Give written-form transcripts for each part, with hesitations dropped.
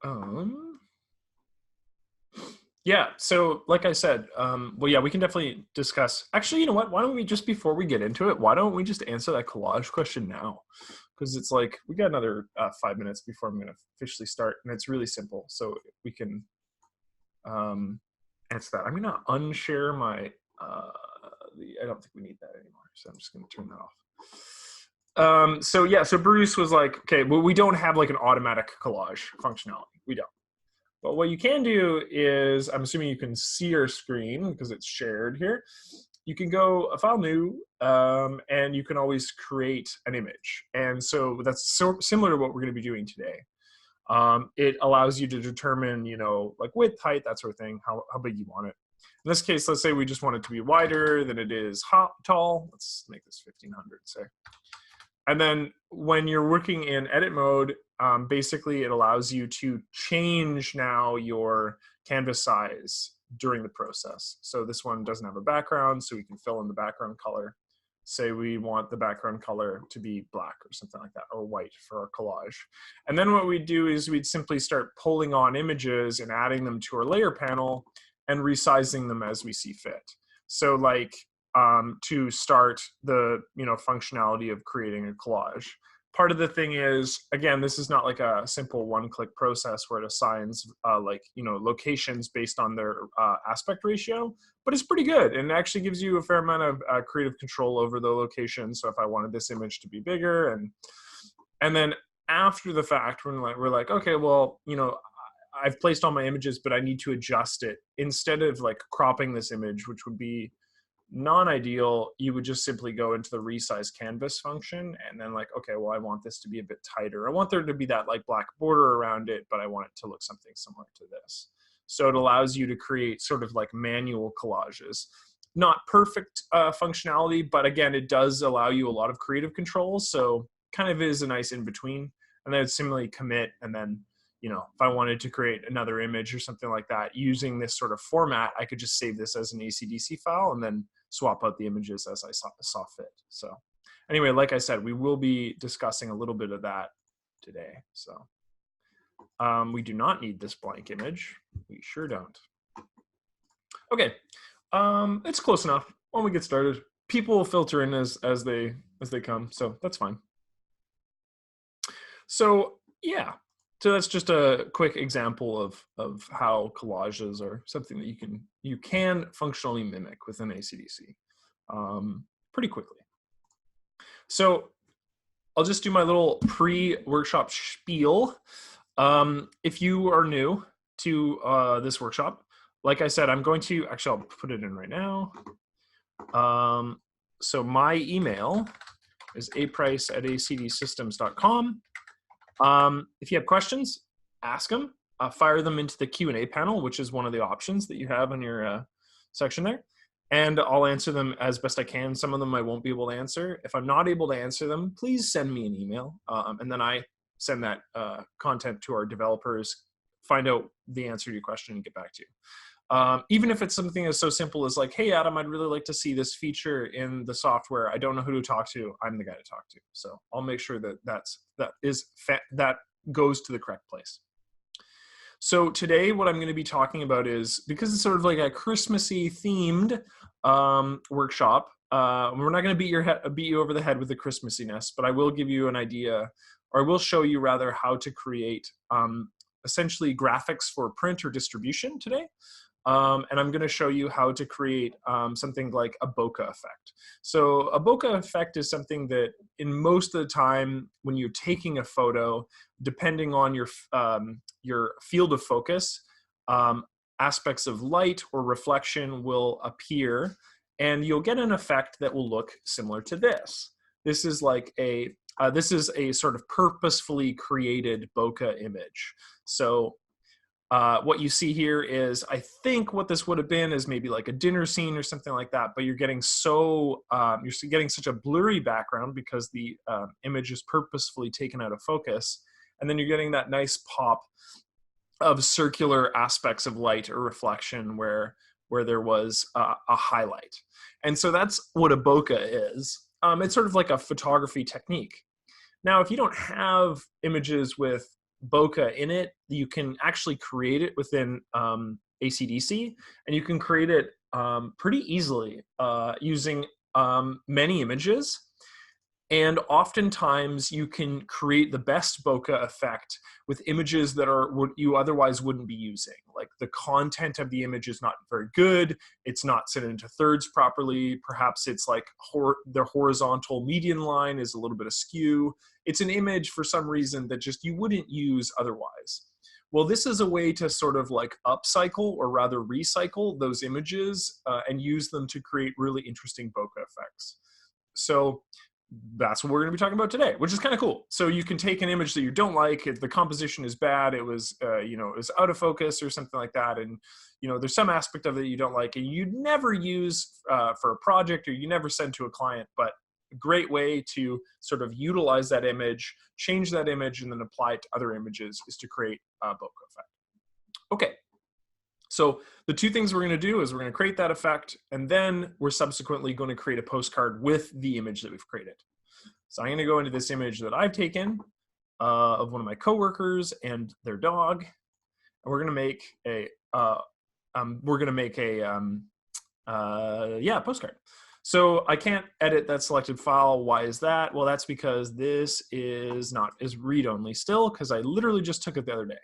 Um, yeah, so like I said, well, yeah, we can definitely discuss. Actually, you know what? Why don't we just, before we get into it, why don't we just answer that collage question now? Because it's like we got another 5 minutes before I'm going to officially start, and it's really simple. So we can answer that. I'm going to unshare my. I don't think we need that anymore, so I'm just going to turn that off. So yeah, so Bruce was like, okay, well, we don't have like an automatic collage functionality. We don't. But what you can do is, I'm assuming you can see your screen because it's shared here. You can go a file new, and you can always create an image. And so that's similar to what we're going to be doing today. It allows you to determine, you know, like width, height, that sort of thing, how big you want it. In this case, let's say we just want it to be wider than it is tall. Let's make this 1500, say. And then when you're working in edit mode, basically it allows you to change now your canvas size during the process. So this one doesn't have a background, so we can fill in the background color. Say we want the background color to be black or something like that, or white for our collage. And then what we'd do is we'd simply start pulling on images and adding them to our layer panel and resizing them as we see fit. So like, to start the functionality of creating a collage. Part of the thing is, again, this is not like a simple one-click process where it assigns locations based on their aspect ratio, but it's pretty good and it actually gives you a fair amount of creative control over the location. So if I wanted this image to be bigger, and then after the fact, we're like, okay, well, I've placed all my images, but I need to adjust it. Instead of like cropping this image, which would be non-ideal, you would just simply go into the resize canvas function and then like, okay, well, I want this to be a bit tighter. I want there to be that like black border around it, but I want it to look something similar to this. So it allows you to create sort of like manual collages. Not perfect functionality, but again, it does allow you a lot of creative control. So kind of is a nice in between. And then similarly commit, and then if I wanted to create another image or something like that using this sort of format, I could just save this as an ACDSee file and then swap out the images as I saw fit. So anyway, like I said, we will be discussing a little bit of that today. So we do not need this blank image. We sure don't. Okay, it's close enough. When we get started, people will filter in as they come, so that's fine. So yeah. So that's just a quick example of how collages are something that you can functionally mimic within ACDSee pretty quickly. So I'll just do my little pre-workshop spiel. If you are new to this workshop, like I said, I'm going to, actually I'll put it in right now. So my email is aprice@acdsystems.com. If you have questions, ask them, fire them into the Q&A panel, which is one of the options that you have in your section there. And I'll answer them as best I can. Some of them I won't be able to answer. If I'm not able to answer them, please send me an email. And then I send that content to our developers, find out the answer to your question and get back to you. Even if it's something as so simple as like, hey, Adam, I'd really like to see this feature in the software. I don't know who to talk to. I'm the guy to talk to. So I'll make sure that that goes to the correct place. So today, what I'm going to be talking about is, because it's sort of like a Christmassy themed workshop, we're not going to beat you over the head with the Christmassiness, but I will give you an idea, or I will show you rather how to create essentially graphics for print or distribution today. And I'm going to show you how to create something like a bokeh effect. So a bokeh effect is something that in most of the time when you're taking a photo, depending on your field of focus, aspects of light or reflection will appear, and you'll get an effect that will look similar to this. This is like this is a sort of purposefully created bokeh image. So what you see here is, I think what this would have been is maybe like a dinner scene or something like that, but you're getting such a blurry background because the image is purposefully taken out of focus. And then you're getting that nice pop of circular aspects of light or reflection where there was a highlight. And so that's what a bokeh is. It's sort of like a photography technique. Now, if you don't have images with bokeh in it, you can actually create it within ACDSee, and you can create it pretty easily using many images. And oftentimes you can create the best bokeh effect with images that are what you otherwise wouldn't be using. Like the content of the image is not very good. It's not set into thirds properly. Perhaps it's like the horizontal median line is a little bit askew. It's an image for some reason that just you wouldn't use otherwise. Well, this is a way to sort of like upcycle, or rather recycle, those images and use them to create really interesting bokeh effects. So that's what we're going to be talking about today, which is kind of cool. So you can take an image that you don't like, the composition is bad, it was it was out of focus or something like that, and there's some aspect of it you don't like, and you'd never use for a project, or you never send to a client, but a great way to sort of utilize that image, change that image, and then apply it to other images is to create a bokeh effect. Okay. So the two things we're going to do is we're going to create that effect, and then we're subsequently going to create a postcard with the image that we've created. So I'm going to go into this image that I've taken of one of my coworkers and their dog, and we're going to make a postcard. So I can't edit that selected file. Why is that? Well, that's because this is read only still, because I literally just took it the other day.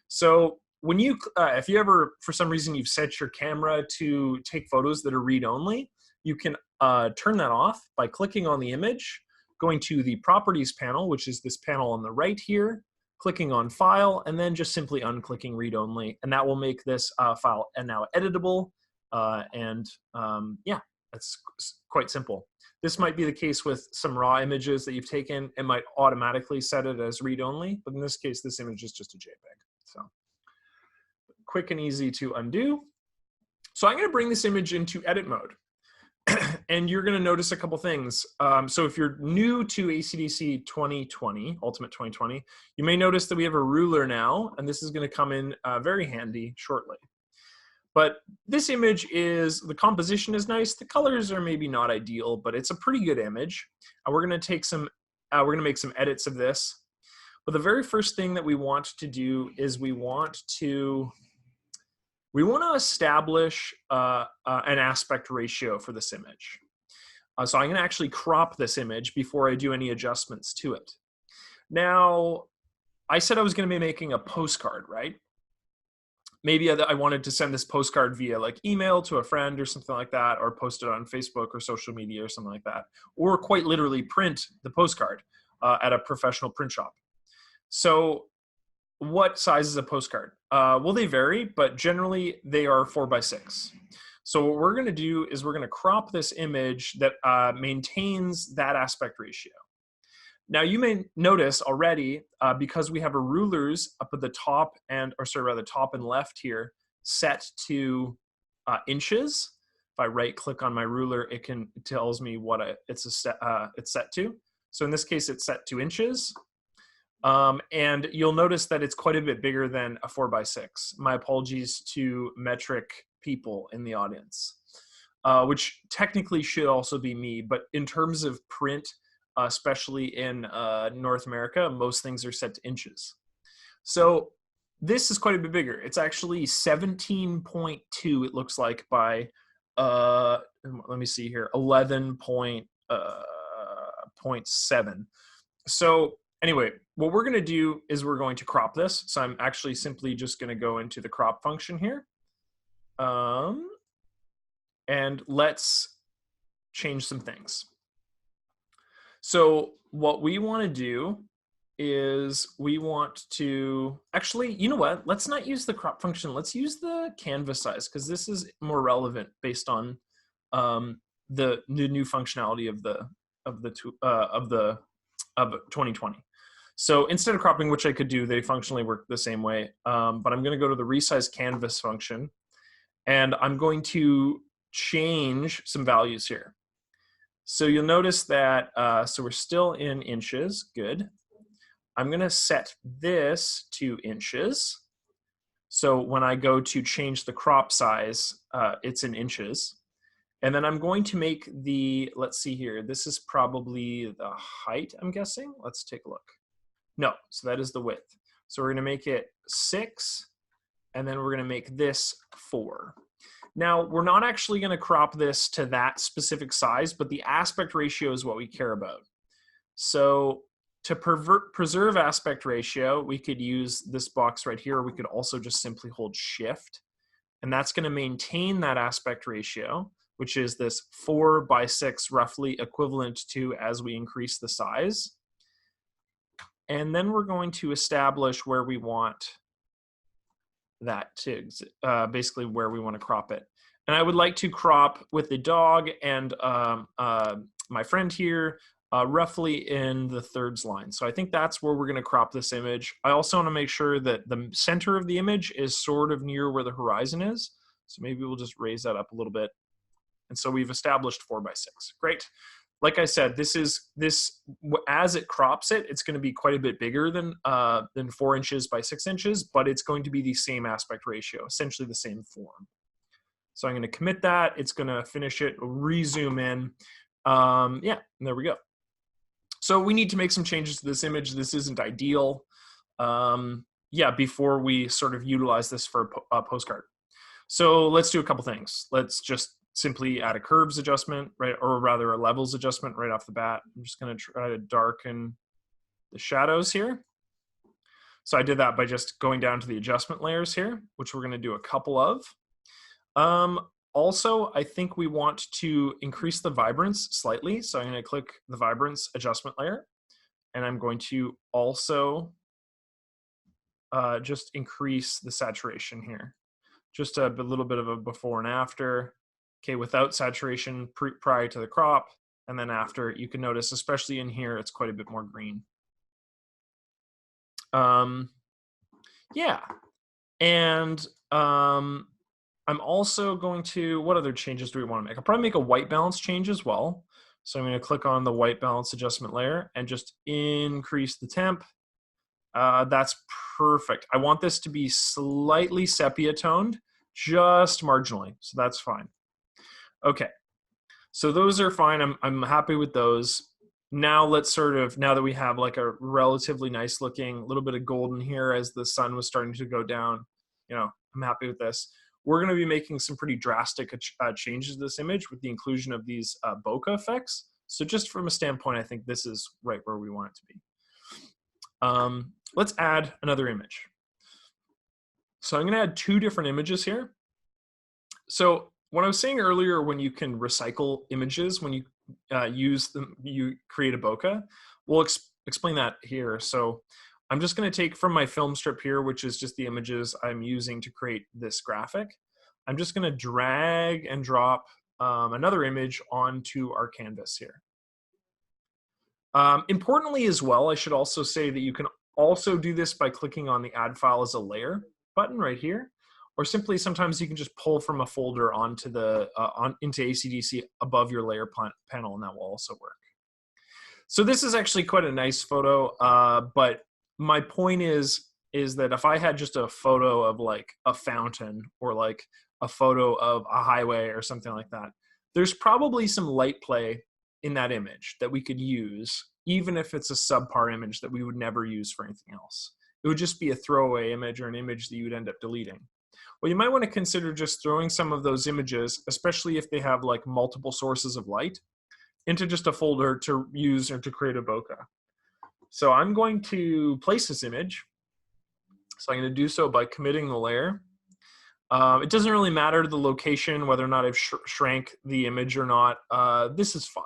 So when you, if you ever, for some reason, you've set your camera to take photos that are read-only, you can turn that off by clicking on the image, going to the Properties panel, which is this panel on the right here, clicking on File, and then just simply unclicking Read-Only, and that will make this file now editable, yeah, that's quite simple. This might be the case with some raw images that you've taken. It might automatically set it as read-only, but in this case, this image is just a JPEG. So quick and easy to undo. So I'm going to bring this image into edit mode. And you're going to notice a couple things. So if you're new to ACDSee 2020, Ultimate 2020, you may notice that we have a ruler now, and this is going to come in very handy shortly. But this image the composition is nice. The colors are maybe not ideal, but it's a pretty good image. And we're going to take we're going to make some edits of this. But the very first thing that we want to do is we want to establish an aspect ratio for this image. So I'm going to actually crop this image before I do any adjustments to it. Now, I said I was going to be making a postcard, right? Maybe I wanted to send this postcard via like email to a friend or something like that, or post it on Facebook or social media or something like that, or quite literally print the postcard at a professional print shop. So what size is a postcard? Well, they vary, but generally they are 4:6. So what we're going to do is we're going to crop this image that maintains that aspect ratio. Now you may notice already, because we have our rulers up at the top top and left here set to inches. If I right click on my ruler, it tells me what it's set to. So in this case, it's set to inches. And you'll notice that it's quite a bit bigger than a 4:6. My apologies to metric people in the audience, which technically should also be me, but in terms of print, especially in North America, most things are set to inches. So this is quite a bit bigger. It's actually 17.2, it looks like, by, let me see here, 11.7. So anyway, what we're going to do is we're going to crop this. So I'm actually simply just going to go into the crop function here. And let's change some things. So what we want to do is we want to actually, you know what? Let's not use the crop function. Let's use the canvas size, because this is more relevant based on the new functionality of 2020. So instead of cropping, which I could do, they functionally work the same way. But I'm going to go to the resize canvas function, and I'm going to change some values here. So you'll notice that, so we're still in inches, good. I'm gonna set this to inches. So when I go to change the crop size, it's in inches. And then I'm going to make let's see here, this is probably the height, I'm guessing. Let's take a look. No, so that is the width. So we're going to make it 6, and then we're going to make this 4. Now, we're not actually going to crop this to that specific size, but the aspect ratio is what we care about. So to preserve aspect ratio, we could use this box right here. We could also just simply hold Shift, and that's going to maintain that aspect ratio, which is this 4:6, roughly equivalent to as we increase the size. And then we're going to establish where we want that to, basically where we want to crop it. And I would like to crop with the dog and my friend here, roughly in the thirds line. So I think that's where we're going to crop this image. I also want to make sure that the center of the image is sort of near where the horizon is. So maybe we'll just raise that up a little bit. And so we've established 4:6. Great. Like I said, this as it crops it, it's going to be quite a bit bigger than 4 inches by 6 inches, but it's going to be the same aspect ratio, essentially the same form. So I'm going to commit that. It's going to finish it, rezoom in. Yeah, and there we go. So we need to make some changes to this image. This isn't ideal. Yeah, before we sort of utilize this for a postcard. So let's do a couple things. Let's just simply add a curves adjustment, right, or rather a levels adjustment right off the bat. I'm just going to try to darken the shadows here. So I did that by just going down to the adjustment layers here, which we're going to do a couple of. Also, I think we want to increase the vibrance slightly. So I'm going to click the vibrance adjustment layer, and I'm going to also just increase the saturation here. Just a little bit of a before and after. Okay, without saturation prior to the crop, and then after, you can notice, especially in here, it's quite a bit more green. Yeah, and I'm also going to, what other changes do we want to make? I'll probably make a white balance change as well. So I'm going to click on the white balance adjustment layer and just increase the temp. That's perfect. I want this to be slightly sepia toned, just marginally, so that's fine. Okay, so those are fine. I'm happy with those. Now let's sort of, now that we have like a relatively nice looking, little bit of golden here as the sun was starting to go down, you know, I'm happy with this. We're going to be making some pretty drastic changes to this image with the inclusion of these bokeh effects. So just from a standpoint, I think this is right where we want it to be. Let's add another image. So I'm going to add 2 different images here. So what I was saying earlier, when you can recycle images, when you use them, you create a bokeh. We'll explain that here. So I'm just going to take from my film strip here, which is just the images I'm using to create this graphic. I'm just going to drag and drop another image onto our canvas here. Importantly as well, I should also say that you can also do this by clicking on the Add File as a Layer button right here, or simply sometimes you can just pull from a folder onto the into ACDSee above your layer panel, and that will also work. So this is actually quite a nice photo, but my point is that if I had just a photo of like a fountain or like a photo of a highway or something like that, there's probably some light play in that image that we could use, even if it's a subpar image that we would never use for anything else. It would just be a throwaway image or an image that you would end up deleting. Well, you might want to consider just throwing some of those images, especially if they have like multiple sources of light, into just a folder to use or to create a bokeh. So I'm going to place this image. So I'm going to do so by committing the layer. It doesn't really matter the location, whether or not I've shrank the image or not. This is fine.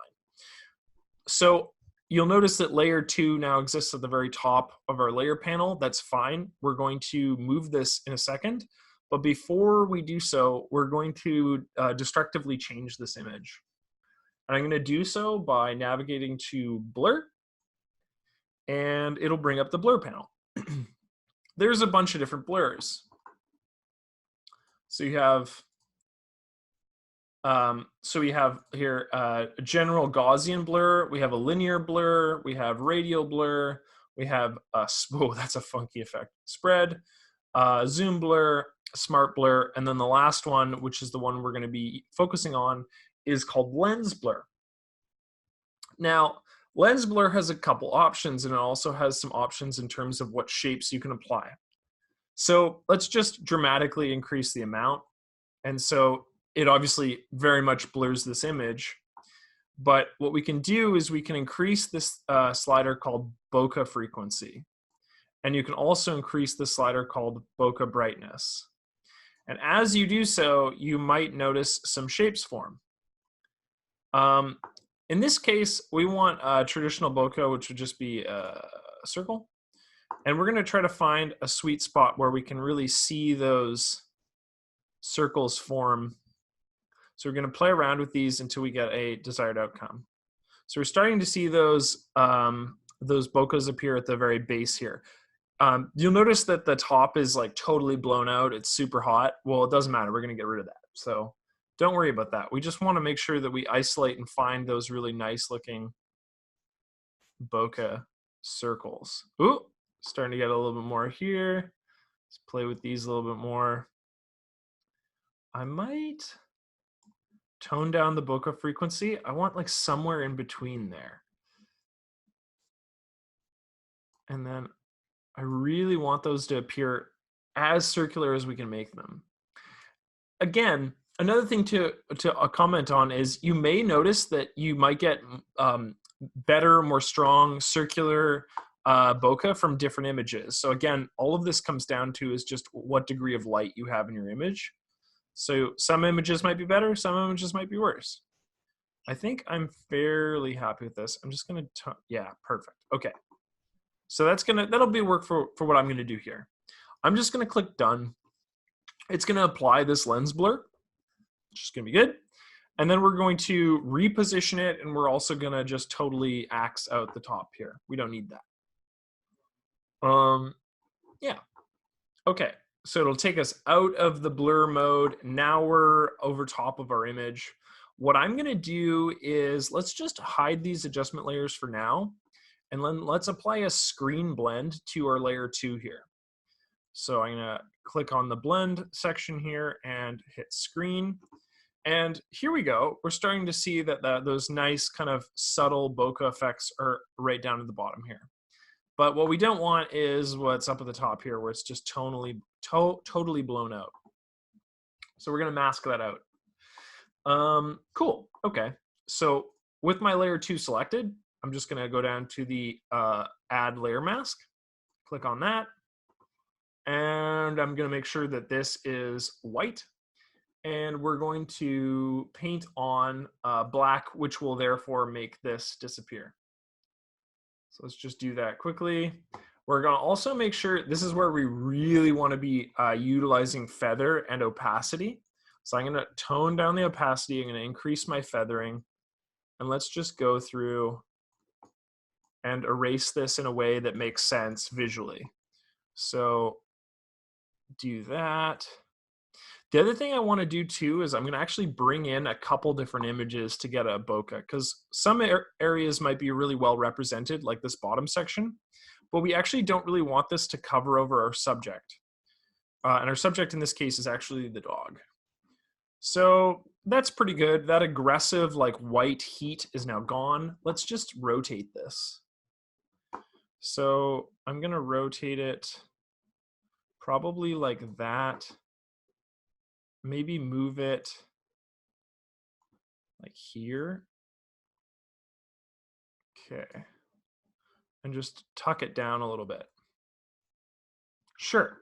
So you'll notice that layer 2 now exists at the very top of our layer panel. That's fine. We're going to move this in a second. But before we do so, we're going to destructively change this image. And I'm going to do so by navigating to Blur, and it'll bring up the blur panel. There's a bunch of different blurs. So you have, here a general Gaussian blur. We have a linear blur. We have radial blur. We have a, oh, that's a funky effect. Spread, zoom blur, smart blur, and then the last one, which is the one we're going to be focusing on, is called lens blur. Now, Lens blur has a couple options, and it also has some options in terms of what shapes you can apply. So let's just dramatically increase the amount. And so it obviously very much blurs this image. But what we can do is we can increase this slider called bokeh frequency. And you can also increase the slider called bokeh brightness. And as you do so, you might notice some shapes form. In this case, we want a traditional bokeh, which would just be a circle. And we're going to try to find a sweet spot where we can really see those circles form. So we're going to play around with these until we get a desired outcome. So we're starting to see those bokehs appear at the very base here. You'll notice that the top is like totally blown out. It's super hot. Well, it doesn't matter. We're going to get rid of that. So don't worry about that. We just want to make sure that we isolate and find those really nice looking bokeh circles. Ooh, starting to get a little bit more here. Let's play with these a little bit more. I might tone down the bokeh frequency. I want like somewhere in between there. And then I really want those to appear as circular as we can make them. Again, another thing to comment on is you may notice that you might get better, more strong circular bokeh from different images. So again, all of this comes down to is just what degree of light you have in your image. So some images might be better, some images might be worse. I think I'm fairly happy with this. I'm just gonna, yeah, perfect. Okay. So that'll be work for what I'm gonna do here. I'm just gonna click done. It's gonna apply this lens blur, which is gonna be good. And then we're going to reposition it, and we're also gonna just totally axe out the top here. We don't need that. Yeah, okay. So it'll take us out of the blur mode. Now we're over top of our image. What I'm gonna do is let's just hide these adjustment layers for now. And then let's apply a screen blend to our layer 2 here. So I'm gonna click on the blend section here and hit screen. And here we go. We're starting to see that those nice kind of subtle bokeh effects are right down at the bottom here. But what we don't want is what's up at the top here, where it's just totally blown out. So we're gonna mask that out. Cool, okay. So with my layer 2 selected, I'm just gonna go down to the add layer mask, click on that, and I'm gonna make sure that this is white, and we're going to paint on black, which will therefore make this disappear. So let's just do that quickly. We're gonna also make sure, this is where we really wanna be utilizing feather and opacity. So I'm gonna tone down the opacity, I'm gonna increase my feathering, and let's just go through and erase this in a way that makes sense visually. So do that. The other thing I want to do too is I'm going to actually bring in a couple different images to get a bokeh, because some areas might be really well represented, like this bottom section, but we actually don't really want this to cover over our subject. And our subject in this case is actually the dog. So that's pretty good. That aggressive like white heat is now gone. Let's just rotate this. So I'm going to rotate it probably like that. Maybe move it like here. Okay. And just tuck it down a little bit. Sure.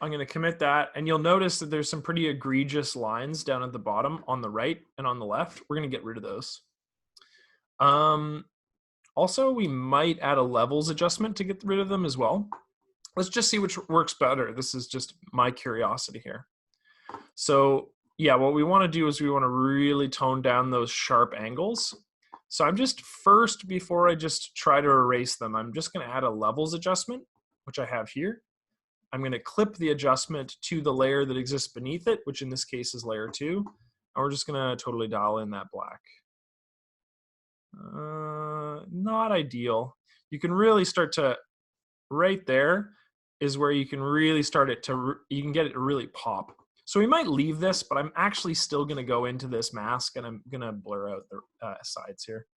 I'm going to commit that. And you'll notice that there's some pretty egregious lines down at the bottom on the right and on the left. We're going to get rid of those. Also, we might add a levels adjustment to get rid of them as well. Let's just see which works better. This is just my curiosity here. So yeah, what we want to do is we want to really tone down those sharp angles. So I'm just first, before I just try to erase them, I'm just going to add a levels adjustment, which I have here. I'm going to clip the adjustment to the layer that exists beneath it, which in this case is layer 2. And we're just going to totally dial in that black. Not ideal. You can really start to, right there is where you can really start it to, you can get it to really pop. So we might leave this, but I'm actually still going to go into this mask and I'm going to blur out the sides here.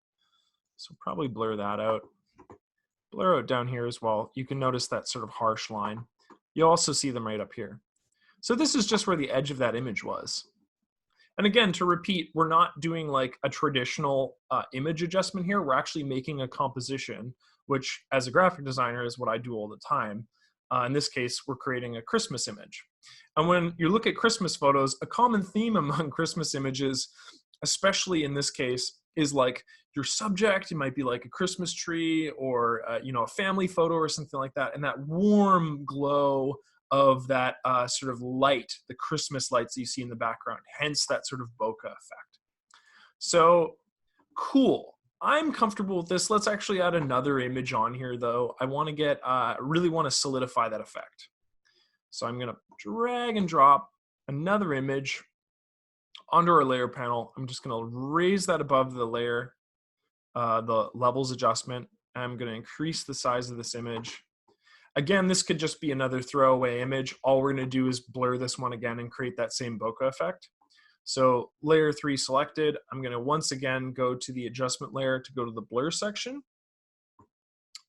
So probably blur that out. Blur out down here as well. You can notice that sort of harsh line. You'll also see them right up here. So this is just where the edge of that image was. And again, to repeat, we're not doing like a traditional image adjustment here. We're actually making a composition, which as a graphic designer is what I do all the time. In this case, we're creating a Christmas image. And when you look at Christmas photos, a common theme among Christmas images, especially in this case, is like your subject. It might be like a Christmas tree or you know, a family photo or something like that. And that warm glow of that sort of light, the Christmas lights you see in the background, hence that sort of bokeh effect. So cool. I'm comfortable with this. Let's actually add another image on here though. I want to get, really want to solidify that effect. So I'm going to drag and drop another image onto our layer panel. I'm just going to raise that above the layer, the levels adjustment. I'm going to increase the size of this image. Again, this could just be another throwaway image. All we're going to do is blur this one again and create that same bokeh effect. So layer 3 selected. I'm going to once again go to the adjustment layer to go to the blur section.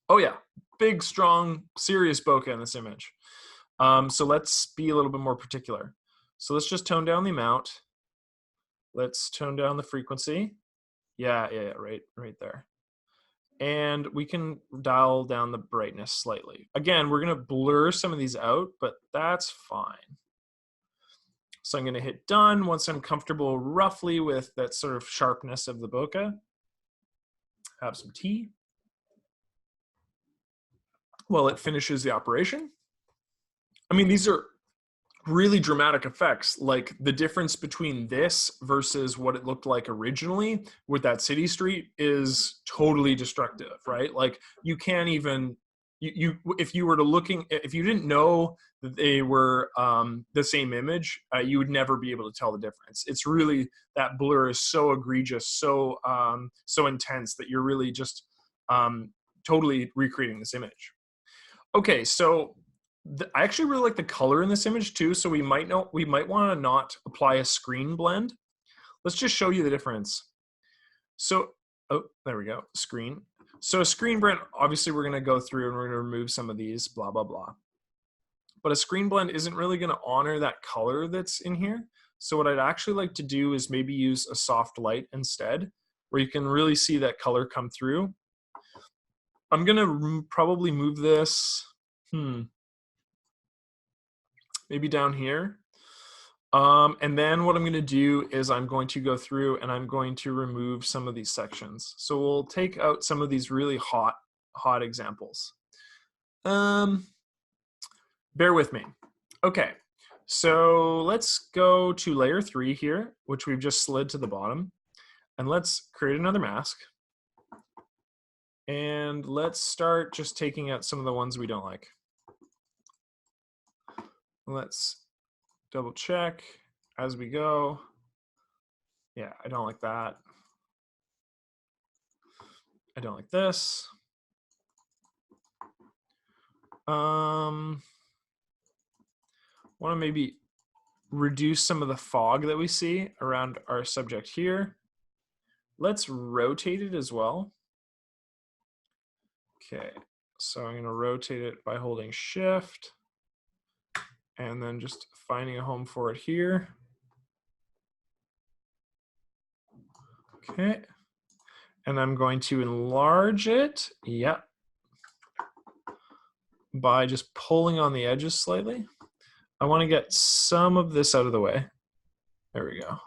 Oh yeah, big, strong, serious bokeh in this image. So let's be a little bit more particular. So let's just tone down the amount. Let's tone down the frequency. Yeah, right there. And we can dial down the brightness slightly. Again, we're going to blur some of these out, but that's fine. So I'm going to hit done once I'm comfortable roughly with that sort of sharpness of the bokeh. Have some tea while it finishes the operation. I mean, these are really dramatic effects. Like the difference between this versus what it looked like originally with that city street is totally destructive, right? Like you can't even, if you were to looking, if you didn't know that they were the same image, you would never be able to tell the difference. It's really, that blur is so egregious, so so intense that you're really just totally recreating this image. Okay, so I actually really like the color in this image too, so we might want to not apply a screen blend. Let's just show you the difference. So, oh, there we go, screen. So a screen blend, obviously we're going to go through and we're going to remove some of these, blah, blah, blah. But a screen blend isn't really going to honor that color that's in here. So what I'd actually like to do is maybe use a soft light instead, where you can really see that color come through. I'm going to probably move this, maybe down here. And then what I'm going to do is I'm going to go through and I'm going to remove some of these sections. So we'll take out some of these really hot examples. Bear with me. Okay, so let's go to layer 3 here, which we've just slid to the bottom. And let's create another mask. And let's start just taking out some of the ones we don't like. Let's double check as we go. Yeah, I don't like that. I don't like this. Want to maybe reduce some of the fog that we see around our subject here. Let's rotate it as well. Okay, so I'm going to rotate it by holding Shift and then just finding a home for it here. Okay, and I'm going to enlarge it, yep, by just pulling on the edges slightly. I want to get some of this out of the way. There we go.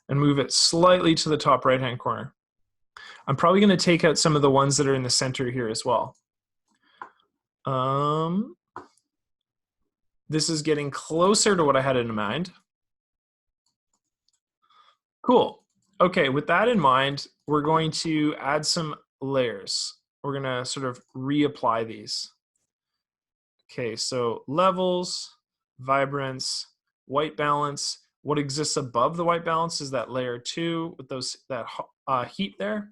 And move it slightly to the top right-hand corner. I'm probably going to take out some of the ones that are in the center here as well. This is getting closer to what I had in mind. Cool. Okay, with that in mind, we're going to add some layers. We're going to sort of reapply these. Okay, so levels, vibrance, white balance. What exists above the white balance is that layer 2 with that heat there.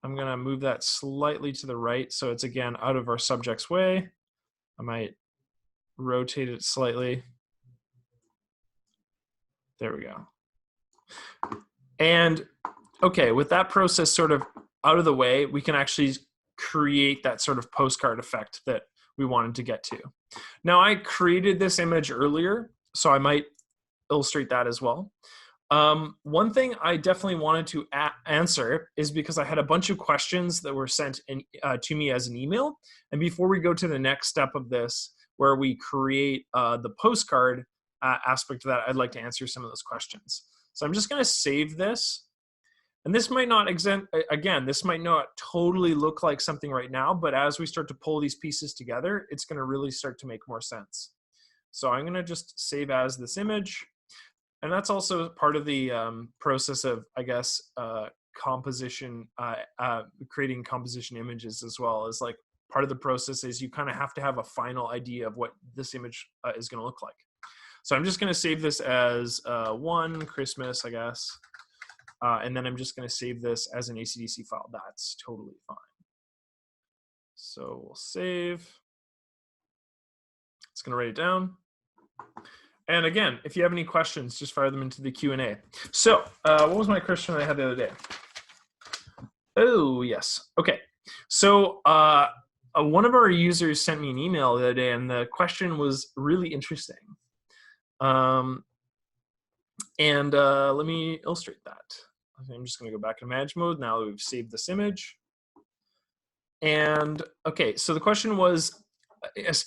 I'm going to move that slightly to the right so it's again out of our subject's way. I might rotate it slightly. There we go. And okay, with that process sort of out of the way, we can actually create that sort of postcard effect that we wanted to get to. Now, I created this image earlier, so I might illustrate that as well. One thing I definitely wanted to answer is because I had a bunch of questions that were sent to me as an email. And before we go to the next step of this, where we create the postcard aspect of that, I'd like to answer some of those questions. So I'm just going to save this. And this might not, again, this might not totally look like something right now, but as we start to pull these pieces together, it's going to really start to make more sense. So I'm going to just save as this image. And that's also part of the process of, I guess, composition, creating composition images as well. As like part of the process is you kind of have to have a final idea of what this image is going to look like. So I'm just going to save this as one Christmas, I guess. And then I'm just going to save this as an ACDSee file. That's totally fine. So we'll save. It's going to write it down. And again, if you have any questions, just fire them into the Q&A. So what was my question I had the other day? Oh, yes. Okay. So one of our users sent me an email the other day, and the question was really interesting. Let me illustrate that. I'm just going to go back to manage mode now that we've saved this image. And okay, so the question was,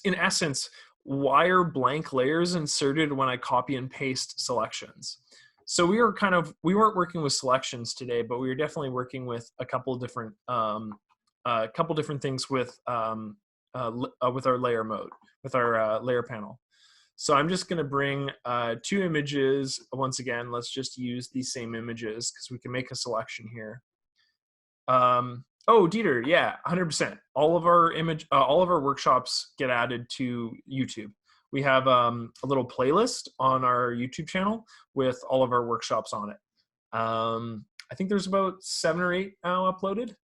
in essence, why are blank layers inserted when I copy and paste selections? So we weren't working with selections today, but we were definitely working with a couple of different things with our layer mode, with our layer panel. So I'm just going to bring two images. Once again, let's just use these same images because we can make a selection here. Oh, Dieter, yeah, 100%. All of our workshops get added to YouTube. We have a little playlist on our YouTube channel with all of our workshops on it. I think there's about 7 or 8 now uploaded.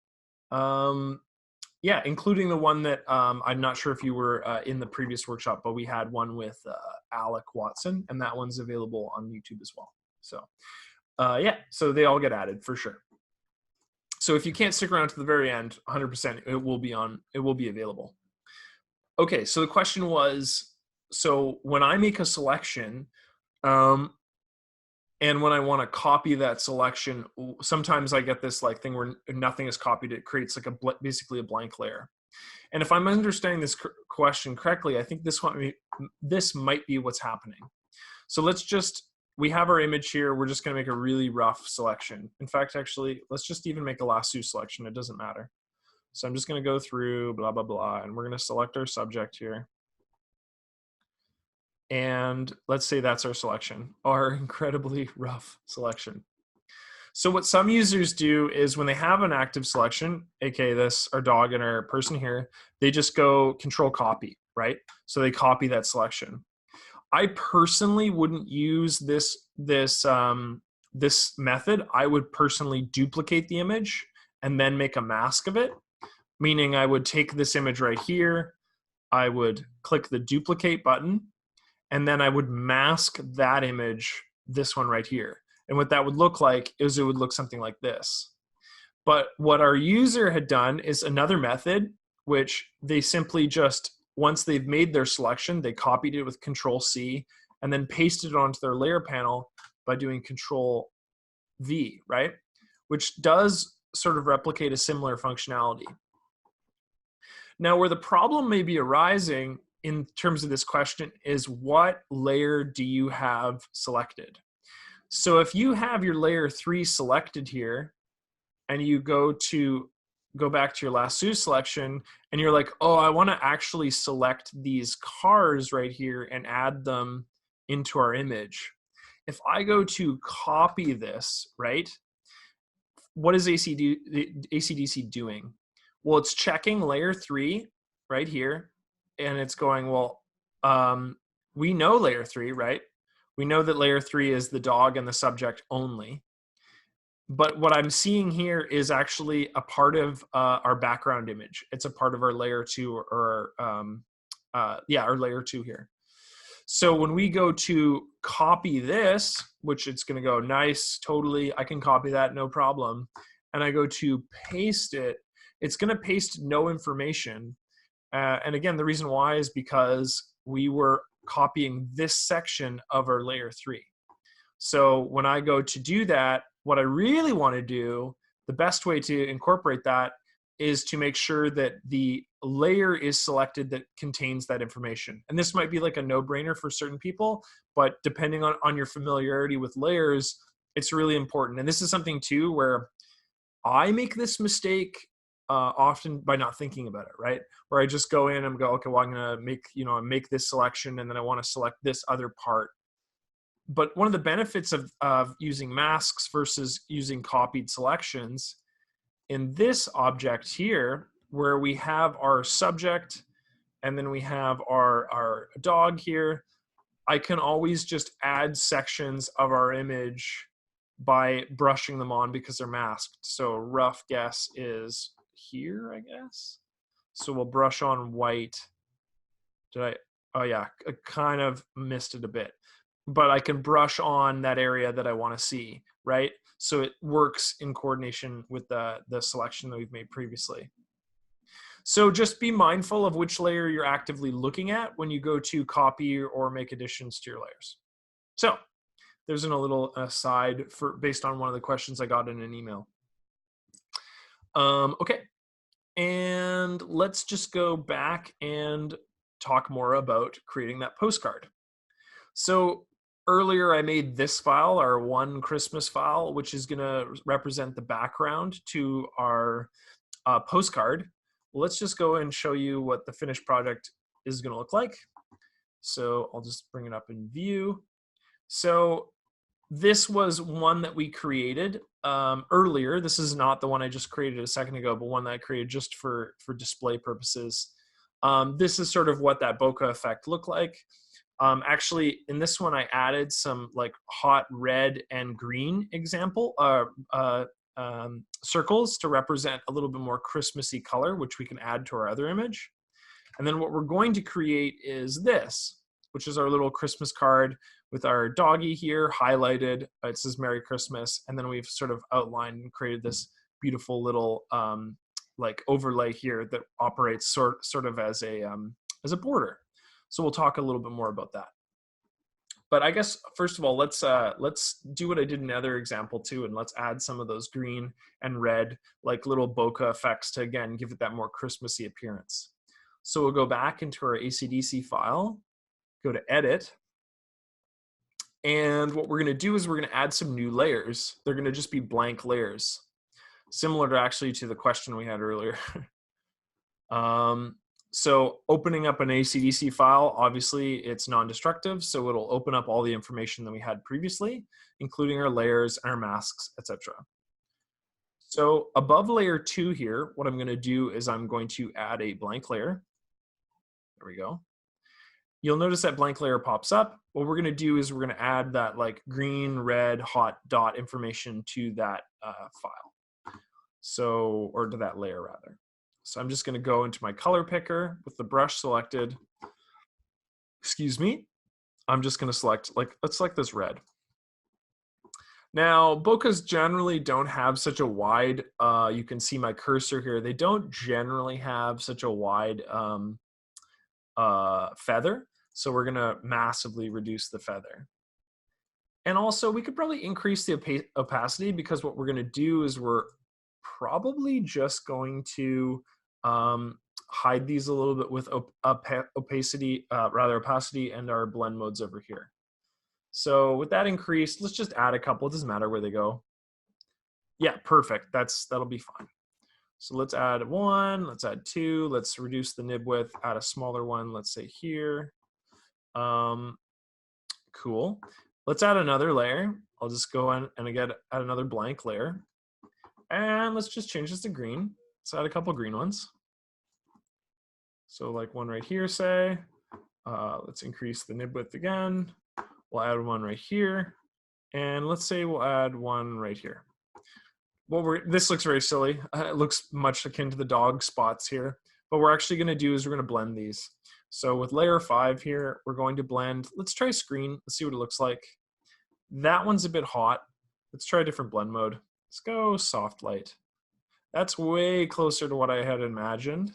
Yeah, including the one that I'm not sure if you were in the previous workshop, but we had one with Alec Watson, and that one's available on YouTube as well. So yeah, so they all get added for sure. So if you can't stick around to the very end, 100%, it will be available. Okay, so the question was, so when I make a selection, and when I want to copy that selection, sometimes I get this like thing where nothing is copied. It creates like basically a blank layer. And if I'm understanding this question correctly, I think this might be what's happening. So we have our image here. We're just going to make a really rough selection. In fact, actually, let's just even make a lasso selection. It doesn't matter. So I'm just going to go through blah, blah, blah, and we're going to select our subject here. And let's say that's our selection, our incredibly rough selection. So what some users do is when they have an active selection, aka this, our dog and our person here, they just go control copy, right? So they copy that selection. I personally wouldn't use this method. I would personally duplicate the image and then make a mask of it, meaning I would take this image right here, I would click the duplicate button, and then I would mask that image, this one right here. And what that would look like is it would look something like this. But what our user had done is another method, which they simply just, once they've made their selection, they copied it with Control-C and then pasted it onto their layer panel by doing Control-V, right? Which does sort of replicate a similar functionality. Now, where the problem may be arising in terms of this question is, what layer do you have selected? So if you have your layer 3 selected here and you go back to your lasso selection and you're like, oh, I want to actually select these cars right here and add them into our image. If I go to copy this, right, what is ACDSee doing? Well, it's checking layer 3 right here, and it's going, well, we know layer 3, right? We know that layer 3 is the dog and the subject only. But what I'm seeing here is actually a part of our background image. It's a part of our layer 2 or our layer 2 here. So when we go to copy this, which it's going to go, nice, totally, I can copy that, no problem. and I go to paste it, it's going to paste no information. And again, the reason why is because we were copying this section of our layer 3. So when I go to do that, what I really want to do, the best way to incorporate that is to make sure that the layer is selected that contains that information. And this might be like a no-brainer for certain people, but depending on your familiarity with layers, it's really important. And this is something too where I make this mistake often by not thinking about it, right? Where I just go in and go, okay, well, I'm gonna make this selection, and then I want to select this other part. But one of the benefits of using masks versus using copied selections in this object here, where we have our subject and then we have our dog here, I can always just add sections of our image by brushing them on because they're masked. So rough guess is here, I guess. So we'll brush on white. Oh yeah, I kind of missed it a bit. But I can brush on that area that I want to see, right? So it works in coordination with the selection that we've made previously. So just be mindful of which layer you're actively looking at when you go to copy or make additions to your layers. So there's a little aside based on one of the questions I got in an email. Okay, and let's just go back and talk more about creating that postcard. So earlier I made this file, our one Christmas file, which is gonna represent the background to our postcard. Let's just go and show you what the finished project is gonna look like. So I'll just bring it up in view. So this was one that we created earlier. This is not the one I just created a second ago, but one that I created just for display purposes. This is sort of what that bokeh effect looked like. Actually, in this one, I added some like hot red and green circles to represent a little bit more Christmassy color, which we can add to our other image. And then what we're going to create is this, which is our little Christmas card with our doggy here highlighted. It says Merry Christmas. And then we've sort of outlined and created this beautiful little like overlay here that operates sort of as a border. So we'll talk a little bit more about that. But I guess, first of all, let's do what I did in the other example too, and let's add some of those green and red, like little bokeh effects to, again, give it that more Christmassy appearance. So we'll go back into our ACDSee file, go to Edit, and what we're gonna do is we're gonna add some new layers. They're gonna just be blank layers, similar to actually to the question we had earlier. So opening up an ACDSee file, obviously it's non-destructive, so it'll open up all the information that we had previously, including our layers, our masks, etc. So above layer 2 here, what I'm going to do is I'm going to add a blank layer. There we go. You'll notice that blank layer pops up. What we're going to do is we're going to add that like green, red, hot dot information to that file. So, or to that layer rather. So I'm just going to go into my color picker with the brush selected. Excuse me. I'm just going to select, let's select this red. Now, bokehs generally don't have such a wide, you can see my cursor here, they don't generally have such a wide feather. So we're going to massively reduce the feather. And also we could probably increase the opacity, because what we're going to do is we're probably just going to hide these a little bit with opacity and our blend modes over here. So with that increased, let's just add a couple. It doesn't matter where they go. Yeah, perfect. That'll be fine. So let's add 1, let's add 2, let's reduce the nib width, add a smaller one, let's say here. Cool. Let's add another layer. I'll just go in and again add another blank layer. And let's just change this to green. Let's add a couple green ones. So like one right here, say. Let's increase the nib width again. We'll add one right here. And let's say we'll add one right here. Well, this looks very silly. It looks much akin to the dog spots here. But what we're actually going to do is we're going to blend these. So with layer 5 here, we're going to blend. Let's try screen. Let's see what it looks like. That one's a bit hot. Let's try a different blend mode. Let's go soft light. That's way closer to what I had imagined.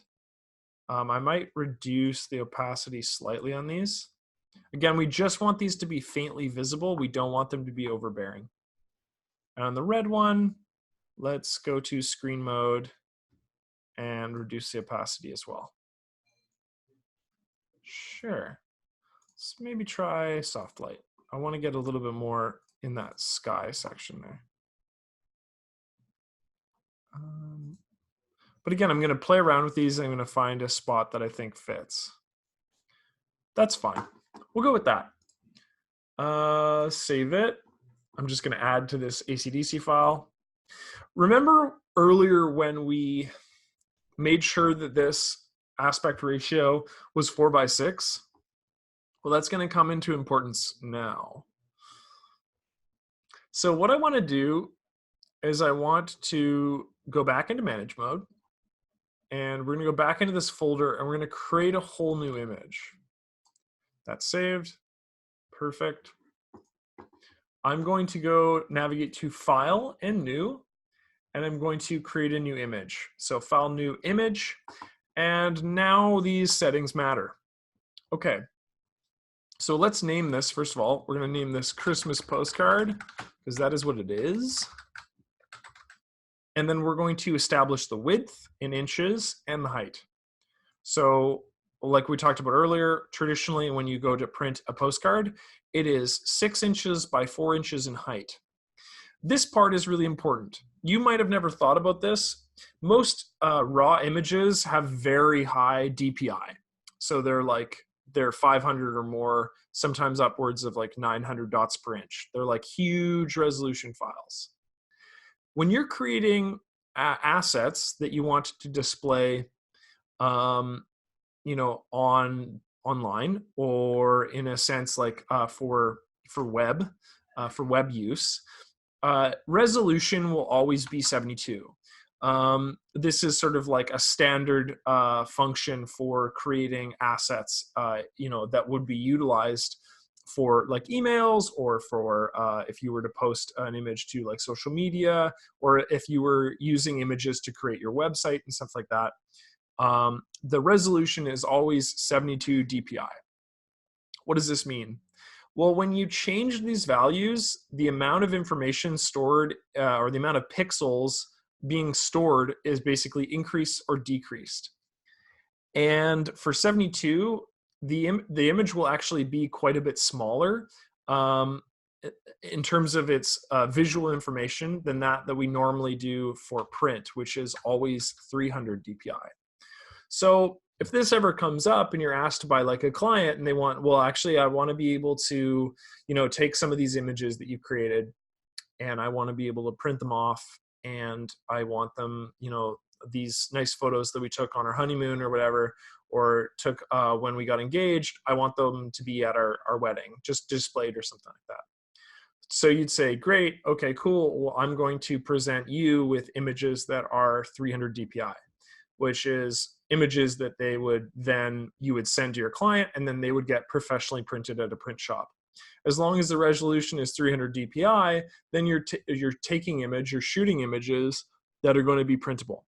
I might reduce the opacity slightly on these. Again, we just want these to be faintly visible. We don't want them to be overbearing. And on the red one, let's go to screen mode and reduce the opacity as well. Sure. Let's maybe try soft light. I want to get a little bit more in that sky section there. But again, I'm going to play around with these. I'm going to find a spot that I think fits. That's fine. We'll go with that. Save it. I'm just going to add to this ACDSee file. Remember earlier when we made sure that this aspect ratio was 4:6? Well, that's going to come into importance now. So what I want to do is I want to go back into manage mode, and we're going to go back into this folder, and we're going to create a whole new image. That's saved. Perfect. I'm going to go navigate to File and New, and I'm going to create a new image. So File, New Image, and now these settings matter. Okay, so let's name this. First of all, we're going to name this Christmas postcard, because that is what it is. And then we're going to establish the width in inches and the height. So like we talked about earlier, traditionally when you go to print a postcard, it is 6 inches by 4 inches in height. This part is really important. You might have never thought about this. Most raw images have very high DPI. So they're 500 or more, sometimes upwards of like 900 dots per inch. They're like huge resolution files. When you're creating assets that you want to display, online, or in a sense like for web use, resolution will always be 72. This is sort of like a standard function for creating assets, that would be utilized for like emails, or for if you were to post an image to like social media, or if you were using images to create your website and stuff like that. The resolution is always 72 DPI. What does this mean? Well, when you change these values, the amount of information stored or the amount of pixels being stored is basically increased or decreased. And for 72, the image will actually be quite a bit smaller in terms of its visual information than that we normally do for print, which is always 300 DPI. So if this ever comes up and you're asked by like a client and they want, well, actually, I want to be able to, take some of these images that you've created and I want to be able to print them off, and I want them, these nice photos that we took on our honeymoon or whatever, or took when we got engaged, I want them to be at our wedding, just displayed or something like that. So you'd say, great, okay, cool. Well, I'm going to present you with images that are 300 DPI, which is images that you would send to your client, and then they would get professionally printed at a print shop. As long as the resolution is 300 DPI, then you're shooting images that are going to be printable.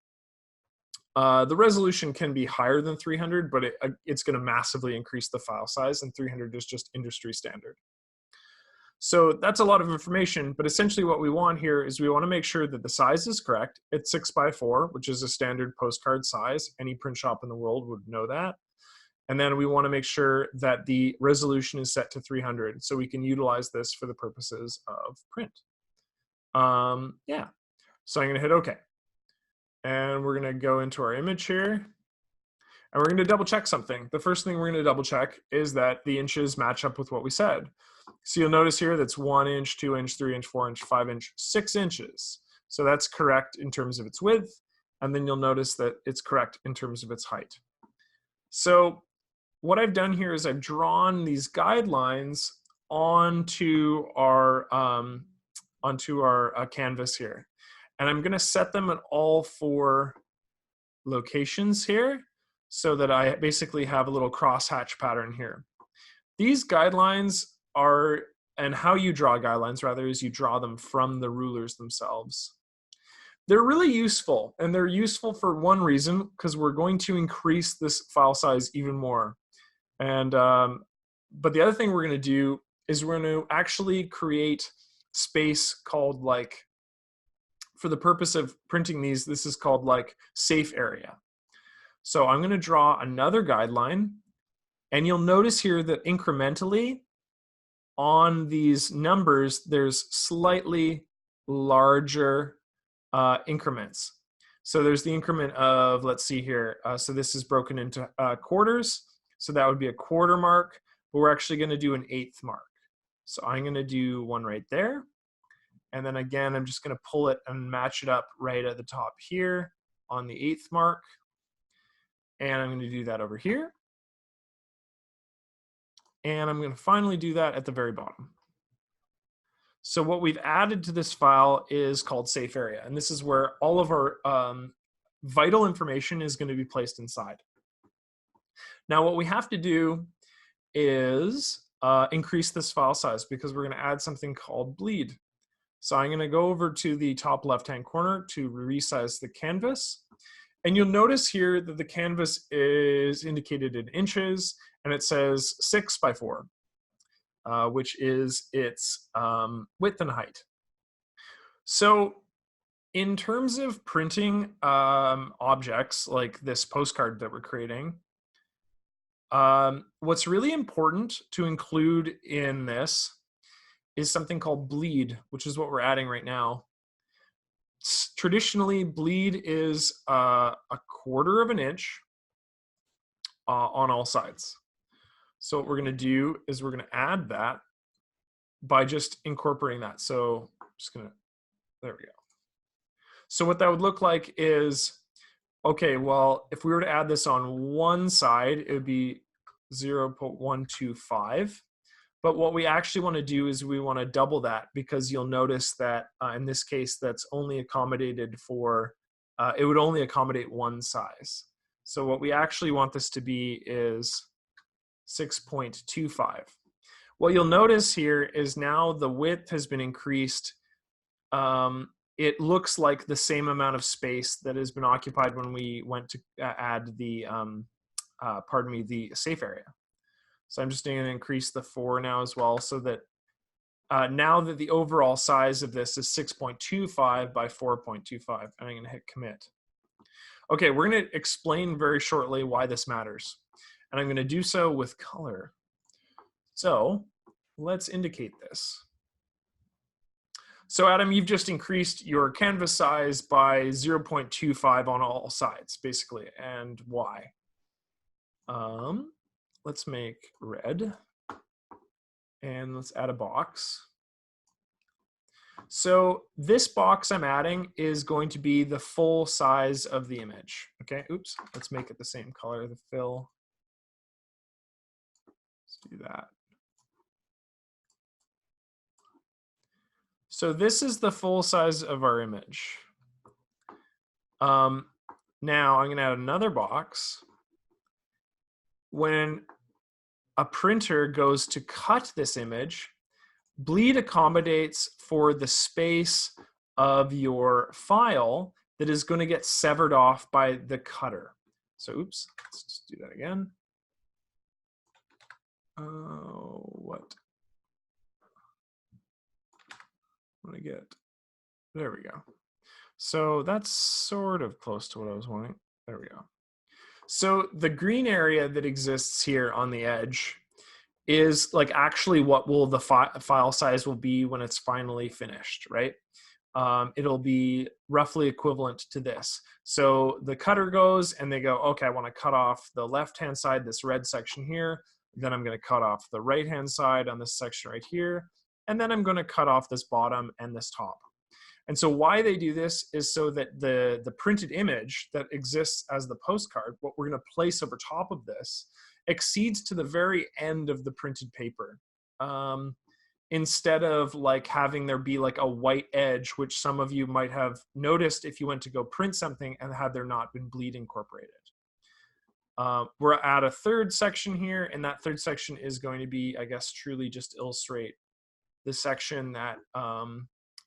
The resolution can be higher than 300, but it's going to massively increase the file size, and 300 is just industry standard. So that's a lot of information, but essentially what we want here is we want to make sure that the size is correct. It's 6:4, which is a standard postcard size. Any print shop in the world would know that. And then we want to make sure that the resolution is set to 300, so we can utilize this for the purposes of print. Yeah, so I'm going to hit OK. And we're going to go into our image here, and we're going to double check something. The first thing we're going to double check is that the inches match up with what we said. So you'll notice here that's 1 inch, 2 inch, 3 inch, 4 inch, 5 inch, 6 inches. So that's correct in terms of its width. And then you'll notice that it's correct in terms of its height. So what I've done here is I've drawn these guidelines onto our canvas here. And I'm going to set them at all 4 locations here, so that I basically have a little crosshatch pattern here. These guidelines and how you draw guidelines rather, is you draw them from the rulers themselves. They're really useful, and they're useful for one reason, because we're going to increase this file size even more. And but the other thing we're going to do is we're going to actually create space called, like, for the purpose of printing these, this is called like safe area. So I'm going to draw another guideline, and you'll notice here that incrementally on these numbers, there's slightly larger increments. So there's the increment of, let's see here. So this is broken into quarters. So that would be a quarter mark, but we're actually going to do an eighth mark. So I'm going to do one right there. And then again, I'm just going to pull it and match it up right at the top here on the eighth mark. And I'm going to do that over here. And I'm going to finally do that at the very bottom. So what we've added to this file is called safe area. And this is where all of our vital information is going to be placed inside. Now what we have to do is increase this file size, because we're going to add something called bleed. So I'm going to go over to the top left-hand corner to resize the canvas. And you'll notice here that the canvas is indicated in inches, and it says 6 by 4, which is its width and height. So in terms of printing objects like this postcard that we're creating, what's really important to include in this is something called bleed, which is what we're adding right now. Traditionally, bleed is a quarter of an inch on all sides. So what we're going to do is we're going to add that by just incorporating that. So I'm just going to, there we go. So what that would look like is, okay, well, if we were to add this on one side, it would be 0.125. But what we actually want to do is we want to double that, because you'll notice that in this case, that's only accommodated for, it would only accommodate one size. So what we actually want this to be is 6.25. What you'll notice here is now the width has been increased. It looks like the same amount of space that has been occupied when we went to add the, the safe area. So I'm just going to increase the 4 now as well, so that now that the overall size of this is 6.25 by 4.25, and I'm going to hit commit. Okay, we're going to explain very shortly why this matters, and I'm going to do so with color. So let's indicate this. So Adam, you've just increased your canvas size by 0.25 on all sides, basically, and why? Let's make red, and let's add a box. So this box I'm adding is going to be the full size of the image. Okay, oops, let's make it the same color, the fill. Let's do that. So this is the full size of our image. Now I'm going to add another box. When a printer goes to cut this image, bleed accommodates for the space of your file that is going to get severed off by the cutter. So oops, let's just do that again. What? I want to get, there we go. So that's sort of close to what I was wanting. There we go. So the green area that exists here on the edge is like actually what will the file size will be when it's finally finished, right? It'll be roughly equivalent to this. So the cutter goes and they go, okay, I want to cut off the left-hand side, this red section here. Then I'm going to cut off the right-hand side on this section right here. And then I'm going to cut off this bottom and this top. And so why they do this is so that the printed image that exists as the postcard, what we're going to place over top of this, exceeds to the very end of the printed paper. Instead of like having there be like a white edge, which some of you might have noticed if you went to go print something and had there not been bleed incorporated. We're at a third section here, and that third section is going to be, I guess, truly just illustrate the section that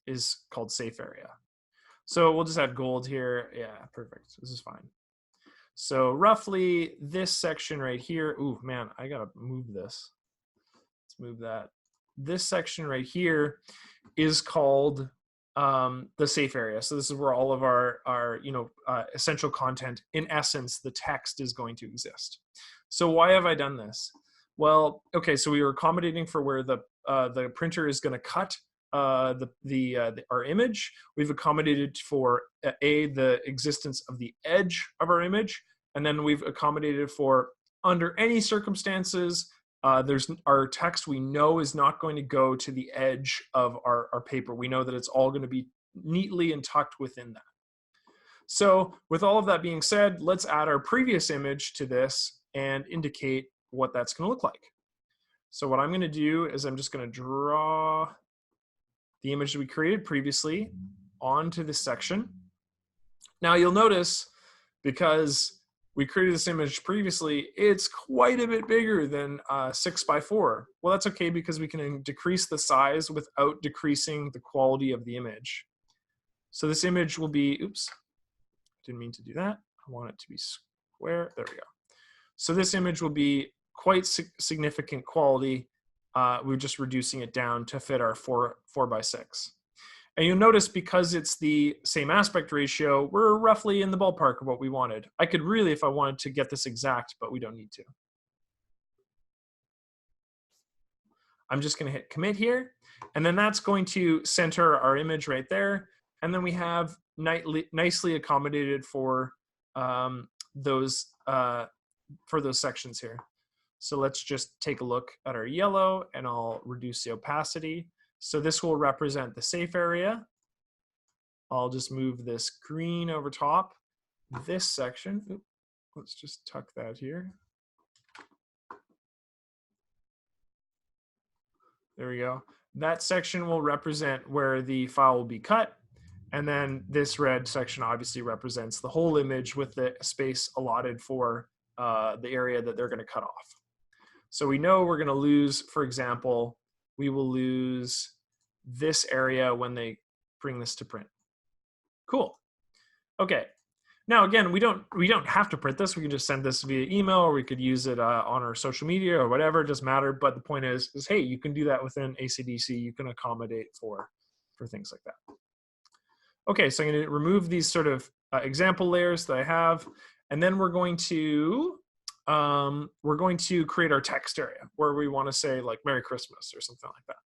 is called safe area. So we'll just add gold here. Yeah, perfect. This is fine. So roughly this section right here. Ooh, man, I gotta move this. Let's move that. This section right here is called the safe area. So this is where all of our essential content, in essence, the text is going to exist. So why have I done this? Well, okay, so we were accommodating for where the printer is going to cut our image. We've accommodated for the existence of the edge of our image, and then we've accommodated for under any circumstances there's our text we know is not going to go to the edge of our paper. We know that it's all going to be neatly and tucked within that. So with all of that being said, let's add our previous image to this and indicate what that's going to look like. So what I'm going to do is I'm just going to draw the image that we created previously onto this section. Now you'll notice, because we created this image previously, it's quite a bit bigger than 6x4. Well, that's okay, because we can decrease the size without decreasing the quality of the image. So this image will be, oops, didn't mean to do that. I want it to be square. There we go. So this image will be quite significant quality. We're just reducing it down to fit our 4x6. And you'll notice, because it's the same aspect ratio, we're roughly in the ballpark of what we wanted. I could really, if I wanted to, get this exact, but we don't need to. I'm just going to hit commit here, and then that's going to center our image right there. And then we have nicely accommodated for those sections here. So let's just take a look at our yellow, and I'll reduce the opacity. So this will represent the safe area. I'll just move this green over top. This section, let's just tuck that here. There we go. That section will represent where the file will be cut. And then this red section obviously represents the whole image, with the space allotted for the area that they're going to cut off. So we know we're going to lose, for example, we will lose this area when they bring this to print. Cool. Okay. Now again, we don't have to print this. We can just send this via email, or we could use it on our social media or whatever. It doesn't matter. But the point is hey, you can do that within ACDSee. You can accommodate for things like that. Okay, so I'm going to remove these sort of example layers that I have, and then we're going to create our text area where we want to say like Merry Christmas or something like that.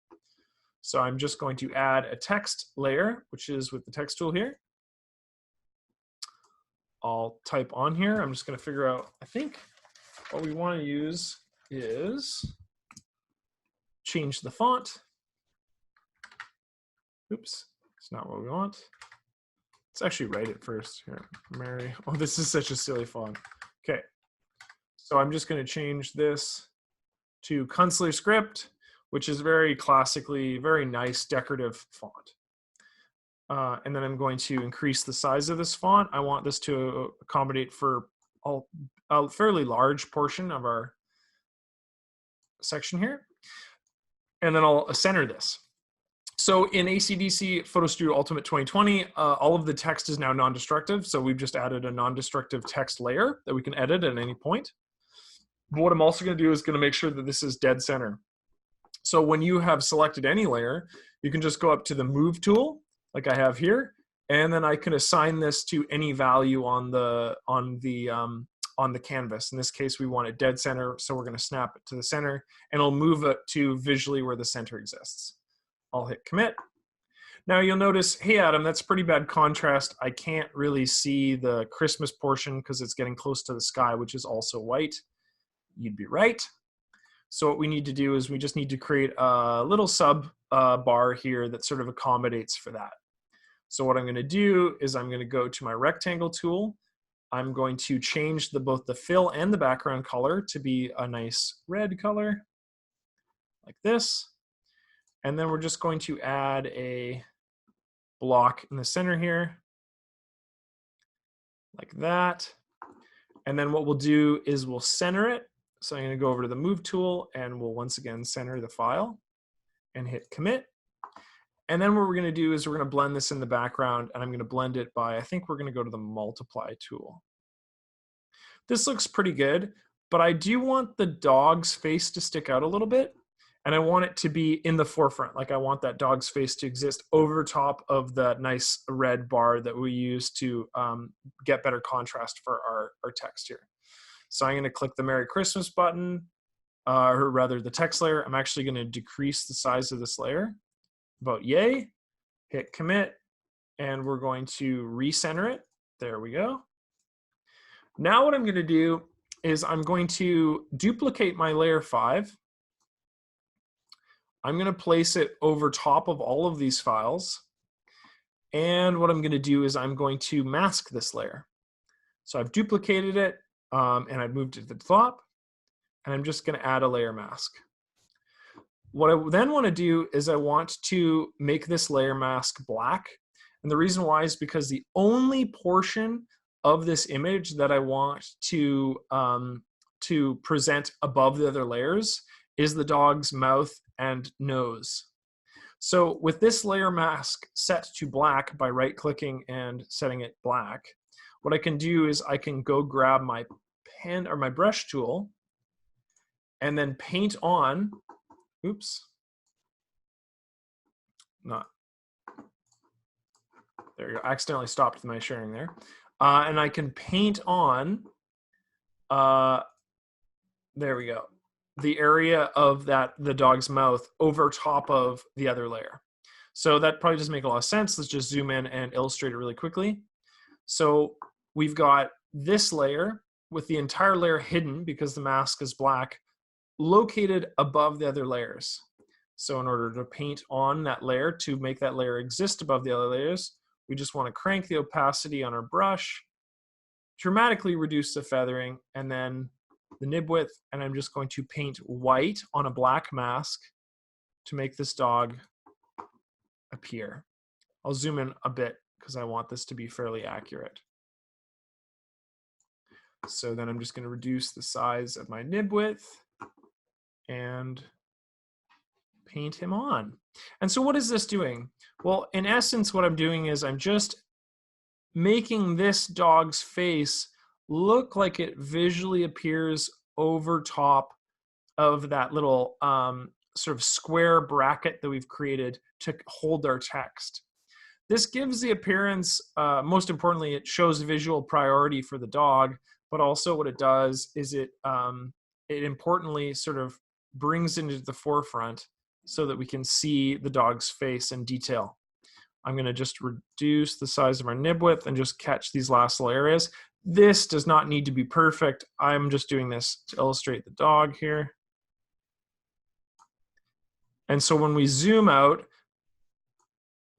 So I'm just going to add a text layer, which is with the text tool here. I'll type on here. I'm just going to figure out, I think what we want to use is change the font. Oops, it's not what we want. Let's actually write it first here. Mary. Oh, this is such a silly font. Okay. So I'm just going to change this to Kunstler script, which is very classically, very nice decorative font. And then I'm going to increase the size of this font. I want this to accommodate for a fairly large portion of our section here. And then I'll center this. So in ACDSee Photo Studio Ultimate 2020, all of the text is now non-destructive. So we've just added a non-destructive text layer that we can edit at any point. But what I'm also going to do is going to make sure that this is dead center. So when you have selected any layer, you can just go up to the Move tool, like I have here, and then I can assign this to any value on the canvas. In this case, we want it dead center, so we're going to snap it to the center, and it'll move it to visually where the center exists. I'll hit commit. Now you'll notice, hey Adam, that's pretty bad contrast. I can't really see the Christmas portion because it's getting close to the sky, which is also white. You'd be right. So what we need to do is we just need to create a little sub bar here that sort of accommodates for that. So what I'm going to do is I'm going to go to my rectangle tool. I'm going to change both the fill and the background color to be a nice red color, like this. And then we're just going to add a block in the center here, like that. And then what we'll do is we'll center it. So I'm going to go over to the Move tool, and we'll once again center the file and hit commit. And then what we're going to do is we're going to blend this in the background, and I'm going to blend it by, I think we're going to go to the multiply tool. This looks pretty good, but I do want the dog's face to stick out a little bit, and I want it to be in the forefront. Like I want that dog's face to exist over top of the nice red bar that we use to get better contrast for our text here. So I'm going to click the Merry Christmas button, or rather the text layer. I'm actually going to decrease the size of this layer. About yay, hit commit, and we're going to recenter it. There we go. Now what I'm going to do is I'm going to duplicate my layer 5. I'm going to place it over top of all of these files. And what I'm going to do is I'm going to mask this layer. So I've duplicated it, and I've moved it to the top, and I'm just going to add a layer mask. What I then want to do is I want to make this layer mask black. And the reason why is because the only portion of this image that I want to present above the other layers is the dog's mouth and nose. So with this layer mask set to black by right-clicking and setting it black, what I can do is I can go grab my pen or my brush tool and then paint on, oops, not, there you go, I accidentally stopped my sharing there. And I can paint on, there we go, the area of the dog's mouth over top of the other layer. So that probably doesn't make a lot of sense. Let's just zoom in and illustrate it really quickly. So we've got this layer with the entire layer hidden because the mask is black, located above the other layers. So in order to paint on that layer, to make that layer exist above the other layers, we just want to crank the opacity on our brush, dramatically reduce the feathering, and then the nib width, and I'm just going to paint white on a black mask to make this dog appear. I'll zoom in a bit because I want this to be fairly accurate. So then I'm just going to reduce the size of my nib width and paint him on. And so what is this doing? Well, in essence, what I'm doing is I'm just making this dog's face look like it visually appears over top of that little sort of square bracket that we've created to hold our text. This gives the appearance, most importantly, it shows visual priority for the dog, but also what it does is it importantly sort of brings into the forefront so that we can see the dog's face in detail. I'm going to just reduce the size of our nib width and just catch these last little areas. This does not need to be perfect. I'm just doing this to illustrate the dog here. And so when we zoom out,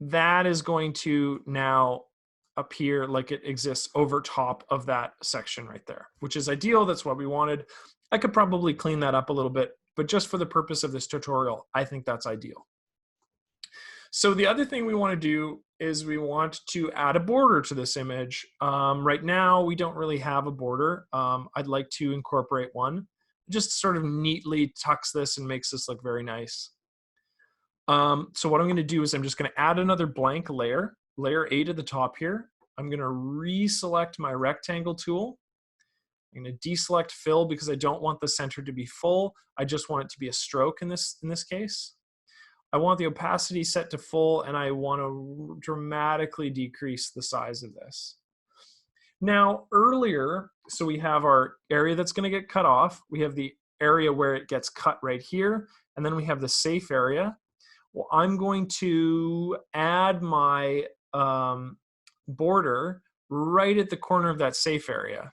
that is going to now appear like it exists over top of that section right there, which is ideal. That's what we wanted. I could probably clean that up a little bit, but just for the purpose of this tutorial, I think that's ideal. So the other thing we want to do is we want to add a border to this image. Right now, we don't really have a border. I'd like to incorporate one. Just sort of neatly tucks this and makes this look very nice. So what I'm going to do is I'm just going to add another blank layer, layer 8 at the top here. I'm going to reselect my rectangle tool. I'm going to deselect fill because I don't want the center to be full. I just want it to be a stroke in this case. I want the opacity set to full, and I want to dramatically decrease the size of this. Now, earlier, so we have our area that's going to get cut off. We have the area where it gets cut right here, and then we have the safe area. Well, I'm going to add my border right at the corner of that safe area.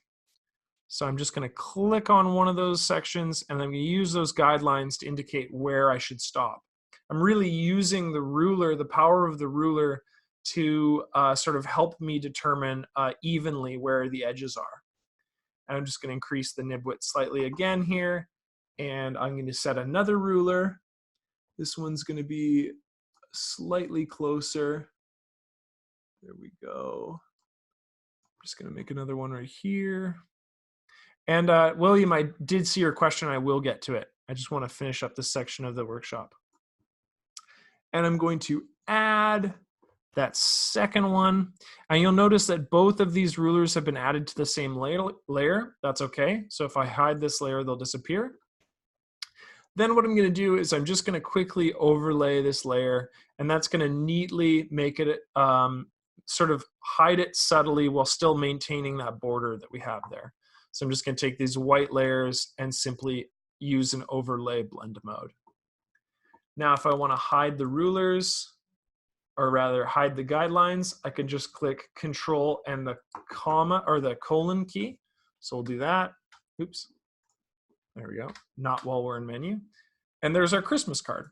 So I'm just going to click on one of those sections, and I'm going to use those guidelines to indicate where I should stop. I'm really using the ruler, the power of the ruler, to sort of help me determine evenly where the edges are. And I'm just going to increase the nib width slightly again here, and I'm going to set another ruler. This one's going to be slightly closer. There we go. I'm just going to make another one right here. And William, I did see your question. I will get to it. I just want to finish up this section of the workshop. and I'm going to add that second one. And you'll notice that both of these rulers have been added to the same layer. That's okay. So if I hide this layer, they'll disappear. Then what I'm going to do is I'm just going to quickly overlay this layer, and that's going to neatly make it sort of hide it subtly while still maintaining that border that we have there. So I'm just going to take these white layers and simply use an overlay blend mode. Now, if I want to hide the rulers, or rather hide the guidelines, I can just click Control and the comma or the colon key. So we'll do that. Oops. There we go. Not while we're in menu. And there's our Christmas card.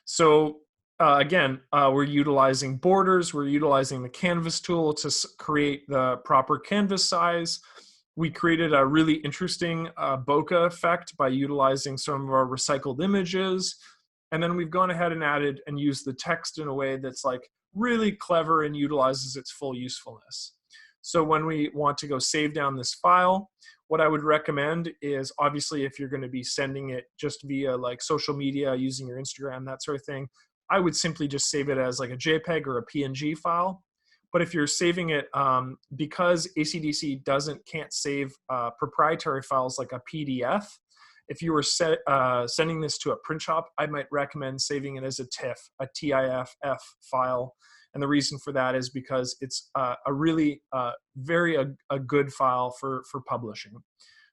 So again, we're utilizing borders. We're utilizing the canvas tool to create the proper canvas size. We created a really interesting bokeh effect by utilizing some of our recycled images. And then we've gone ahead and added and used the text in a way that's like really clever and utilizes its full usefulness. So when we want to go save down this file, what I would recommend is, obviously, if you're going to be sending it just via like social media, using your Instagram, that sort of thing, I would simply just save it as like a JPEG or a PNG file. But if you're saving it, because ACDSee can't save proprietary files like a PDF, if you were sending this to a print shop, I might recommend saving it as a TIFF, a TIFF file. And the reason for that is because it's a really very good file for publishing.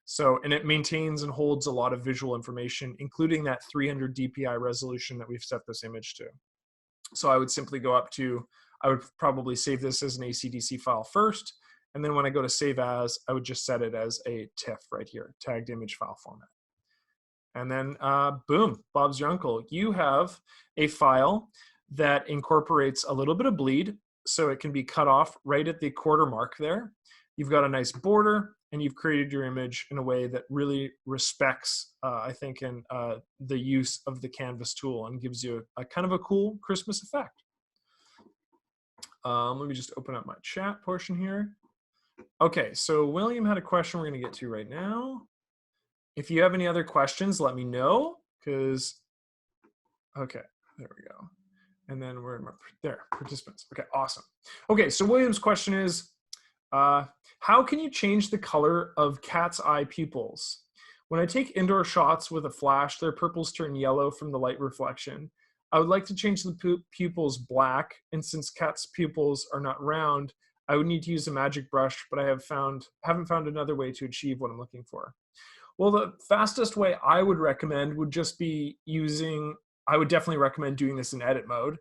So, and it maintains and holds a lot of visual information, including that 300 DPI resolution that we've set this image to. So I would simply go up to, I would probably save this as an ACDSee file first. And then when I go to save as, I would just set it as a TIFF right here, tagged image file format. And then boom, Bob's your uncle. You have a file that incorporates a little bit of bleed, so it can be cut off right at the quarter mark there. You've got a nice border, and you've created your image in a way that really respects, I think, in the use of the canvas tool, and gives you a kind of a cool Christmas effect. Let me just open up my chat portion here. Okay, so William had a question we're going to get to right now. If you have any other questions, let me know, because, okay, there we go. And then we're there, participants. Okay, awesome. Okay, so William's question is, how can you change the color of cat's eye pupils? When I take indoor shots with a flash, their purples turn yellow from the light reflection. I would like to change the pupils black, and since cat's pupils are not round, I would need to use a magic brush, but I haven't found another way to achieve what I'm looking for. Well, the fastest way I would recommend would just be I would definitely recommend doing this in edit mode.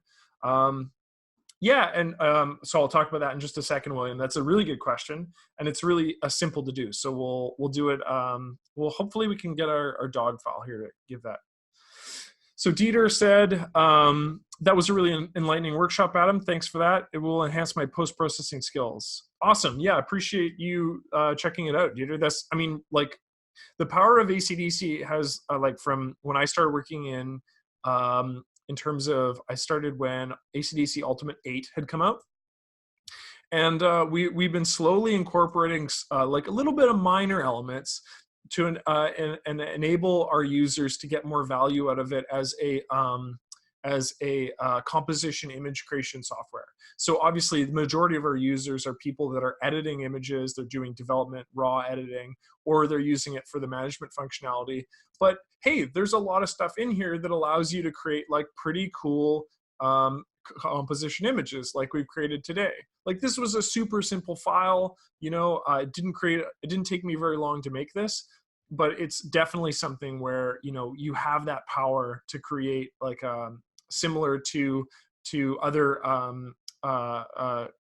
Yeah, and so I'll talk about that in just a second, William. That's a really good question, and it's really simple to do. So we'll do it. Well, hopefully we can get our dog file here to give that. So Dieter said, that was a really enlightening workshop, Adam. Thanks for that. It will enhance my post-processing skills. Awesome. Yeah, I appreciate you checking it out, Dieter. That's, I mean, like, the power of ACDSee has, like, from when I started working in terms of, I started when ACDSee Ultimate 8 had come out. And we've been slowly incorporating like a little bit of minor elements to and enable our users to get more value out of it as a composition image creation software. So obviously the majority of our users are people that are editing images, they're doing development, raw editing, or they're using it for the management functionality. But hey, there's a lot of stuff in here that allows you to create like pretty cool composition images like we've created today. Like, this was a super simple file, you know, it didn't take me very long to make this, but it's definitely something where, you know, you have that power to create like similar to other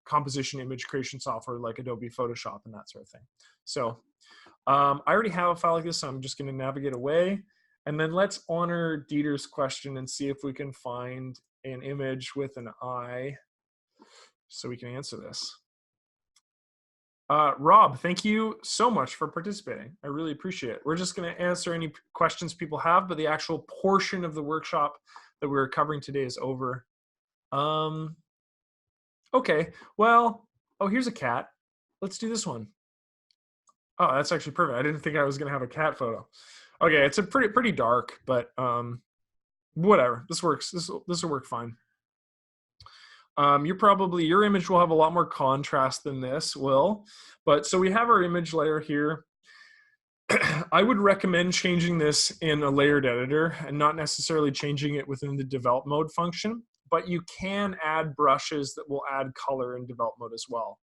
composition image creation software like Adobe Photoshop and that sort of thing. So I already have a file like this, so I'm just going to navigate away. And then let's honor Dieter's question and see if we can find an image with an eye so we can answer this. Rob, thank you so much for participating. I really appreciate it. We're just going to answer any questions people have, but the actual portion of the workshop that we're covering today is over. Okay, well, oh, here's a cat. Let's do this one. Oh, that's actually perfect. I didn't think I was going to have a cat photo. Okay, it's a pretty dark, but whatever. This works. This will work fine. your image will have a lot more contrast than this will. But so we have our image layer here. I would recommend changing this in a layered editor and not necessarily changing it within the develop mode function, but you can add brushes that will add color in develop mode as well.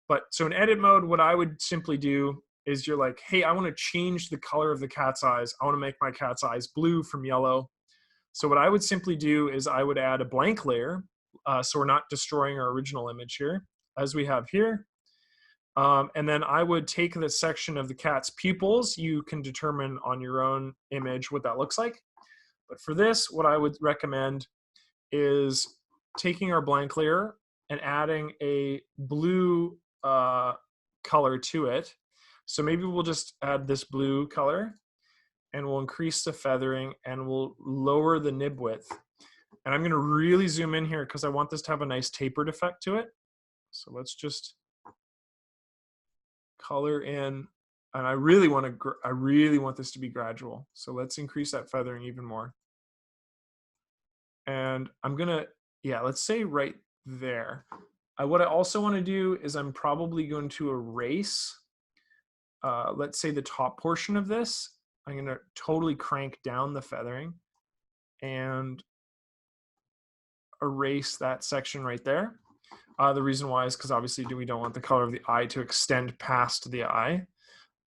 But so in edit mode, what I would simply do is you're like, hey, I want to change the color of the cat's eyes. I want to make my cat's eyes blue from yellow. So what I would simply do is I would add a blank layer. So we're not destroying our original image here, as we have here. And then I would take the section of the cat's pupils. You can determine on your own image what that looks like. But for this, what I would recommend is taking our blank layer and adding a blue color to it. So maybe we'll just add this blue color and we'll increase the feathering and we'll lower the nib width. And I'm going to really zoom in here because I want this to have a nice tapered effect to it. So let's just color in, and I really want this to be gradual. So let's increase that feathering even more. And I'm gonna, yeah, let's say right there. What I also want to do is I'm probably going to erase, let's say the top portion of this. I'm gonna totally crank down the feathering and erase that section right there. The reason why is because obviously we don't want the color of the eye to extend past the eye.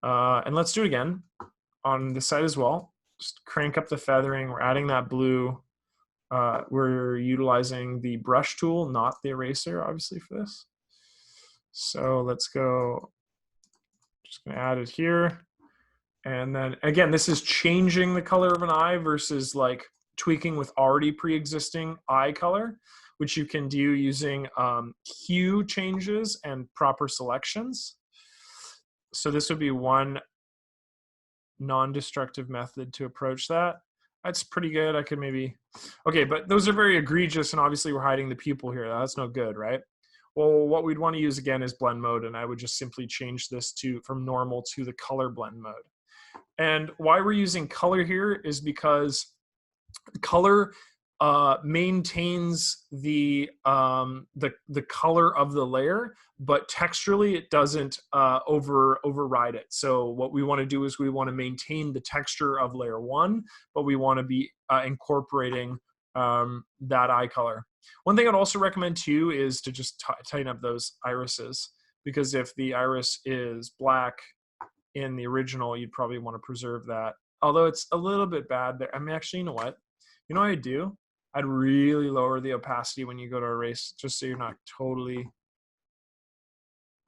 And let's do it again on this side as well. Just crank up the feathering. We're adding that blue. We're utilizing the brush tool, not the eraser, obviously, for this. So let's go, just gonna add it here. And then again, this is changing the color of an eye versus like tweaking with already pre-existing eye color, which you can do using hue changes and proper selections. So this would be one non-destructive method to approach that. That's pretty good. I could maybe, okay, but those are very egregious and obviously we're hiding the pupil here. That's no good, right? Well, what we'd want to use again is blend mode, and I would just simply change this from normal to the color blend mode. And why we're using color here is because color maintains the color of the layer, but texturally it doesn't override it. So what we want to do is we want to maintain the texture of layer 1, but we want to be incorporating that eye color. One thing I'd also recommend too is to just tighten up those irises, because if the iris is black in the original, you'd probably want to preserve that. Although it's a little bit bad there. I mean, actually, you know what? You know what I'd do? I'd really lower the opacity when you go to erase, just so you're not totally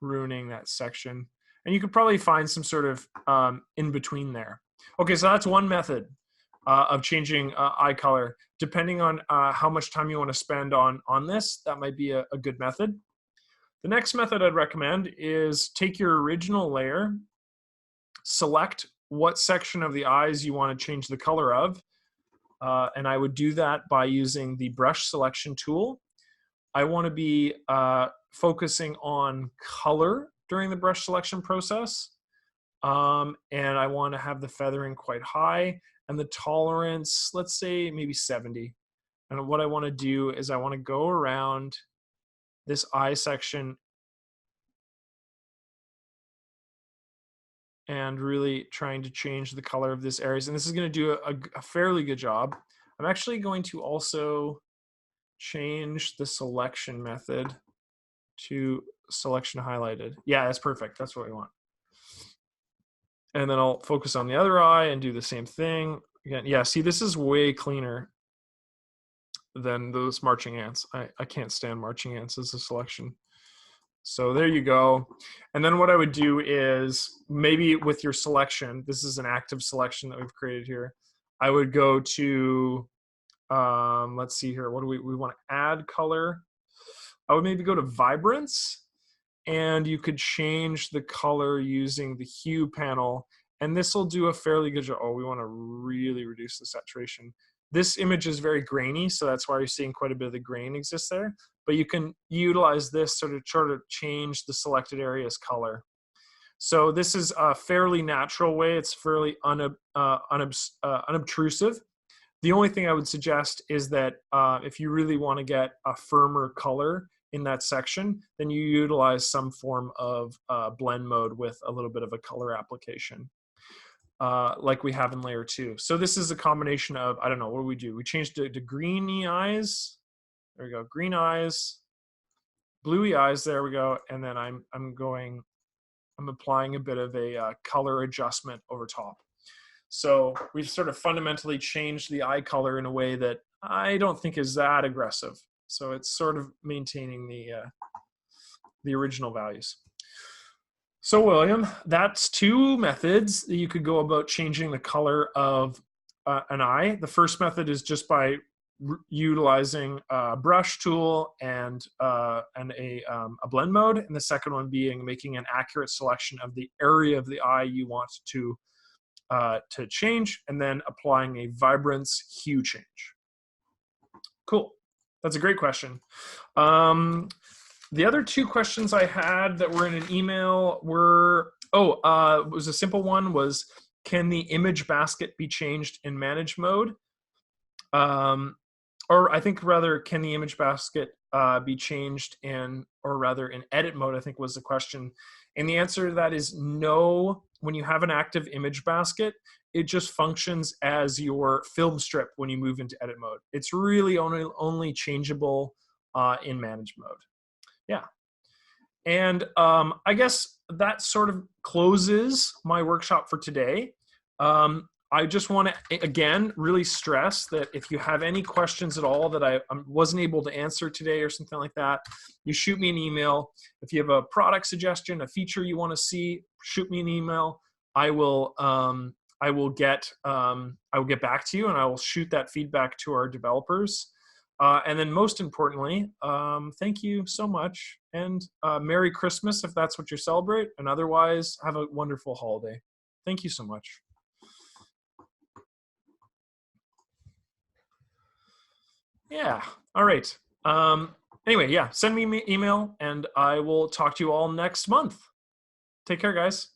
ruining that section. And you could probably find some sort of in between there. Okay, so that's one method of changing eye color. Depending on how much time you want to spend on this, that might be a good method. The next method I'd recommend is take your original layer, select what section of the eyes you want to change the color of, and I would do that by using the brush selection tool. I want to be focusing on color during the brush selection process, and I want to have the feathering quite high and the tolerance, let's say maybe 70. And what I want to do is I want to go around this eye section and really trying to change the color of this areas. And this is going to do a fairly good job. I'm actually going to also change the selection method to selection highlighted. Yeah, that's perfect. That's what we want. And then I'll focus on the other eye and do the same thing. Again, yeah, see, this is way cleaner than those marching ants. I can't stand marching ants as a selection. So there you go. And then what I would do is maybe with your selection, this is an active selection that we've created here. I would go to, let's see here. What do we want to add color? I would maybe go to vibrance, and you could change the color using the hue panel. And this will do a fairly good job. Oh, we want to really reduce the saturation. This image is very grainy, so that's why you're seeing quite a bit of the grain exist there. But you can utilize this sort of to change the selected area's color. So this is a fairly natural way. It's fairly unobtrusive. The only thing I would suggest is that if you really want to get a firmer color in that section, then you utilize some form of blend mode with a little bit of a color application, like we have in layer 2. So this is a combination of, I don't know, what do we do? We changed it to greeny eyes. There we go, green eyes, bluey eyes, there we go. And then I'm applying a bit of a color adjustment over top. So we've sort of fundamentally changed the eye color in a way that I don't think is that aggressive. So it's sort of maintaining the original values. So William, that's 2 methods that you could go about changing the color of an eye. The first method is just by utilizing a brush tool and a blend mode, and the second one being making an accurate selection of the area of the eye you want to change, and then applying a vibrance hue change. Cool. That's a great question. The other 2 questions I had that were in an email were, it was a simple one, was can the image basket be changed in manage mode? Or I think rather, can the image basket be changed in edit mode, I think was the question. And the answer to that is no. When you have an active image basket, it just functions as your film strip when you move into edit mode. It's really only changeable in manage mode. Yeah. And I guess that sort of closes my workshop for today. I just want to, again, really stress that if you have any questions at all that I wasn't able to answer today or something like that, you shoot me an email. If you have a product suggestion, a feature you want to see, shoot me an email. I will get back to you, and I will shoot that feedback to our developers. And then most importantly, thank you so much, and Merry Christmas if that's what you celebrate, and otherwise have a wonderful holiday. Thank you so much. Yeah, all right. Anyway, yeah, send me an email and I will talk to you all next month. Take care, guys.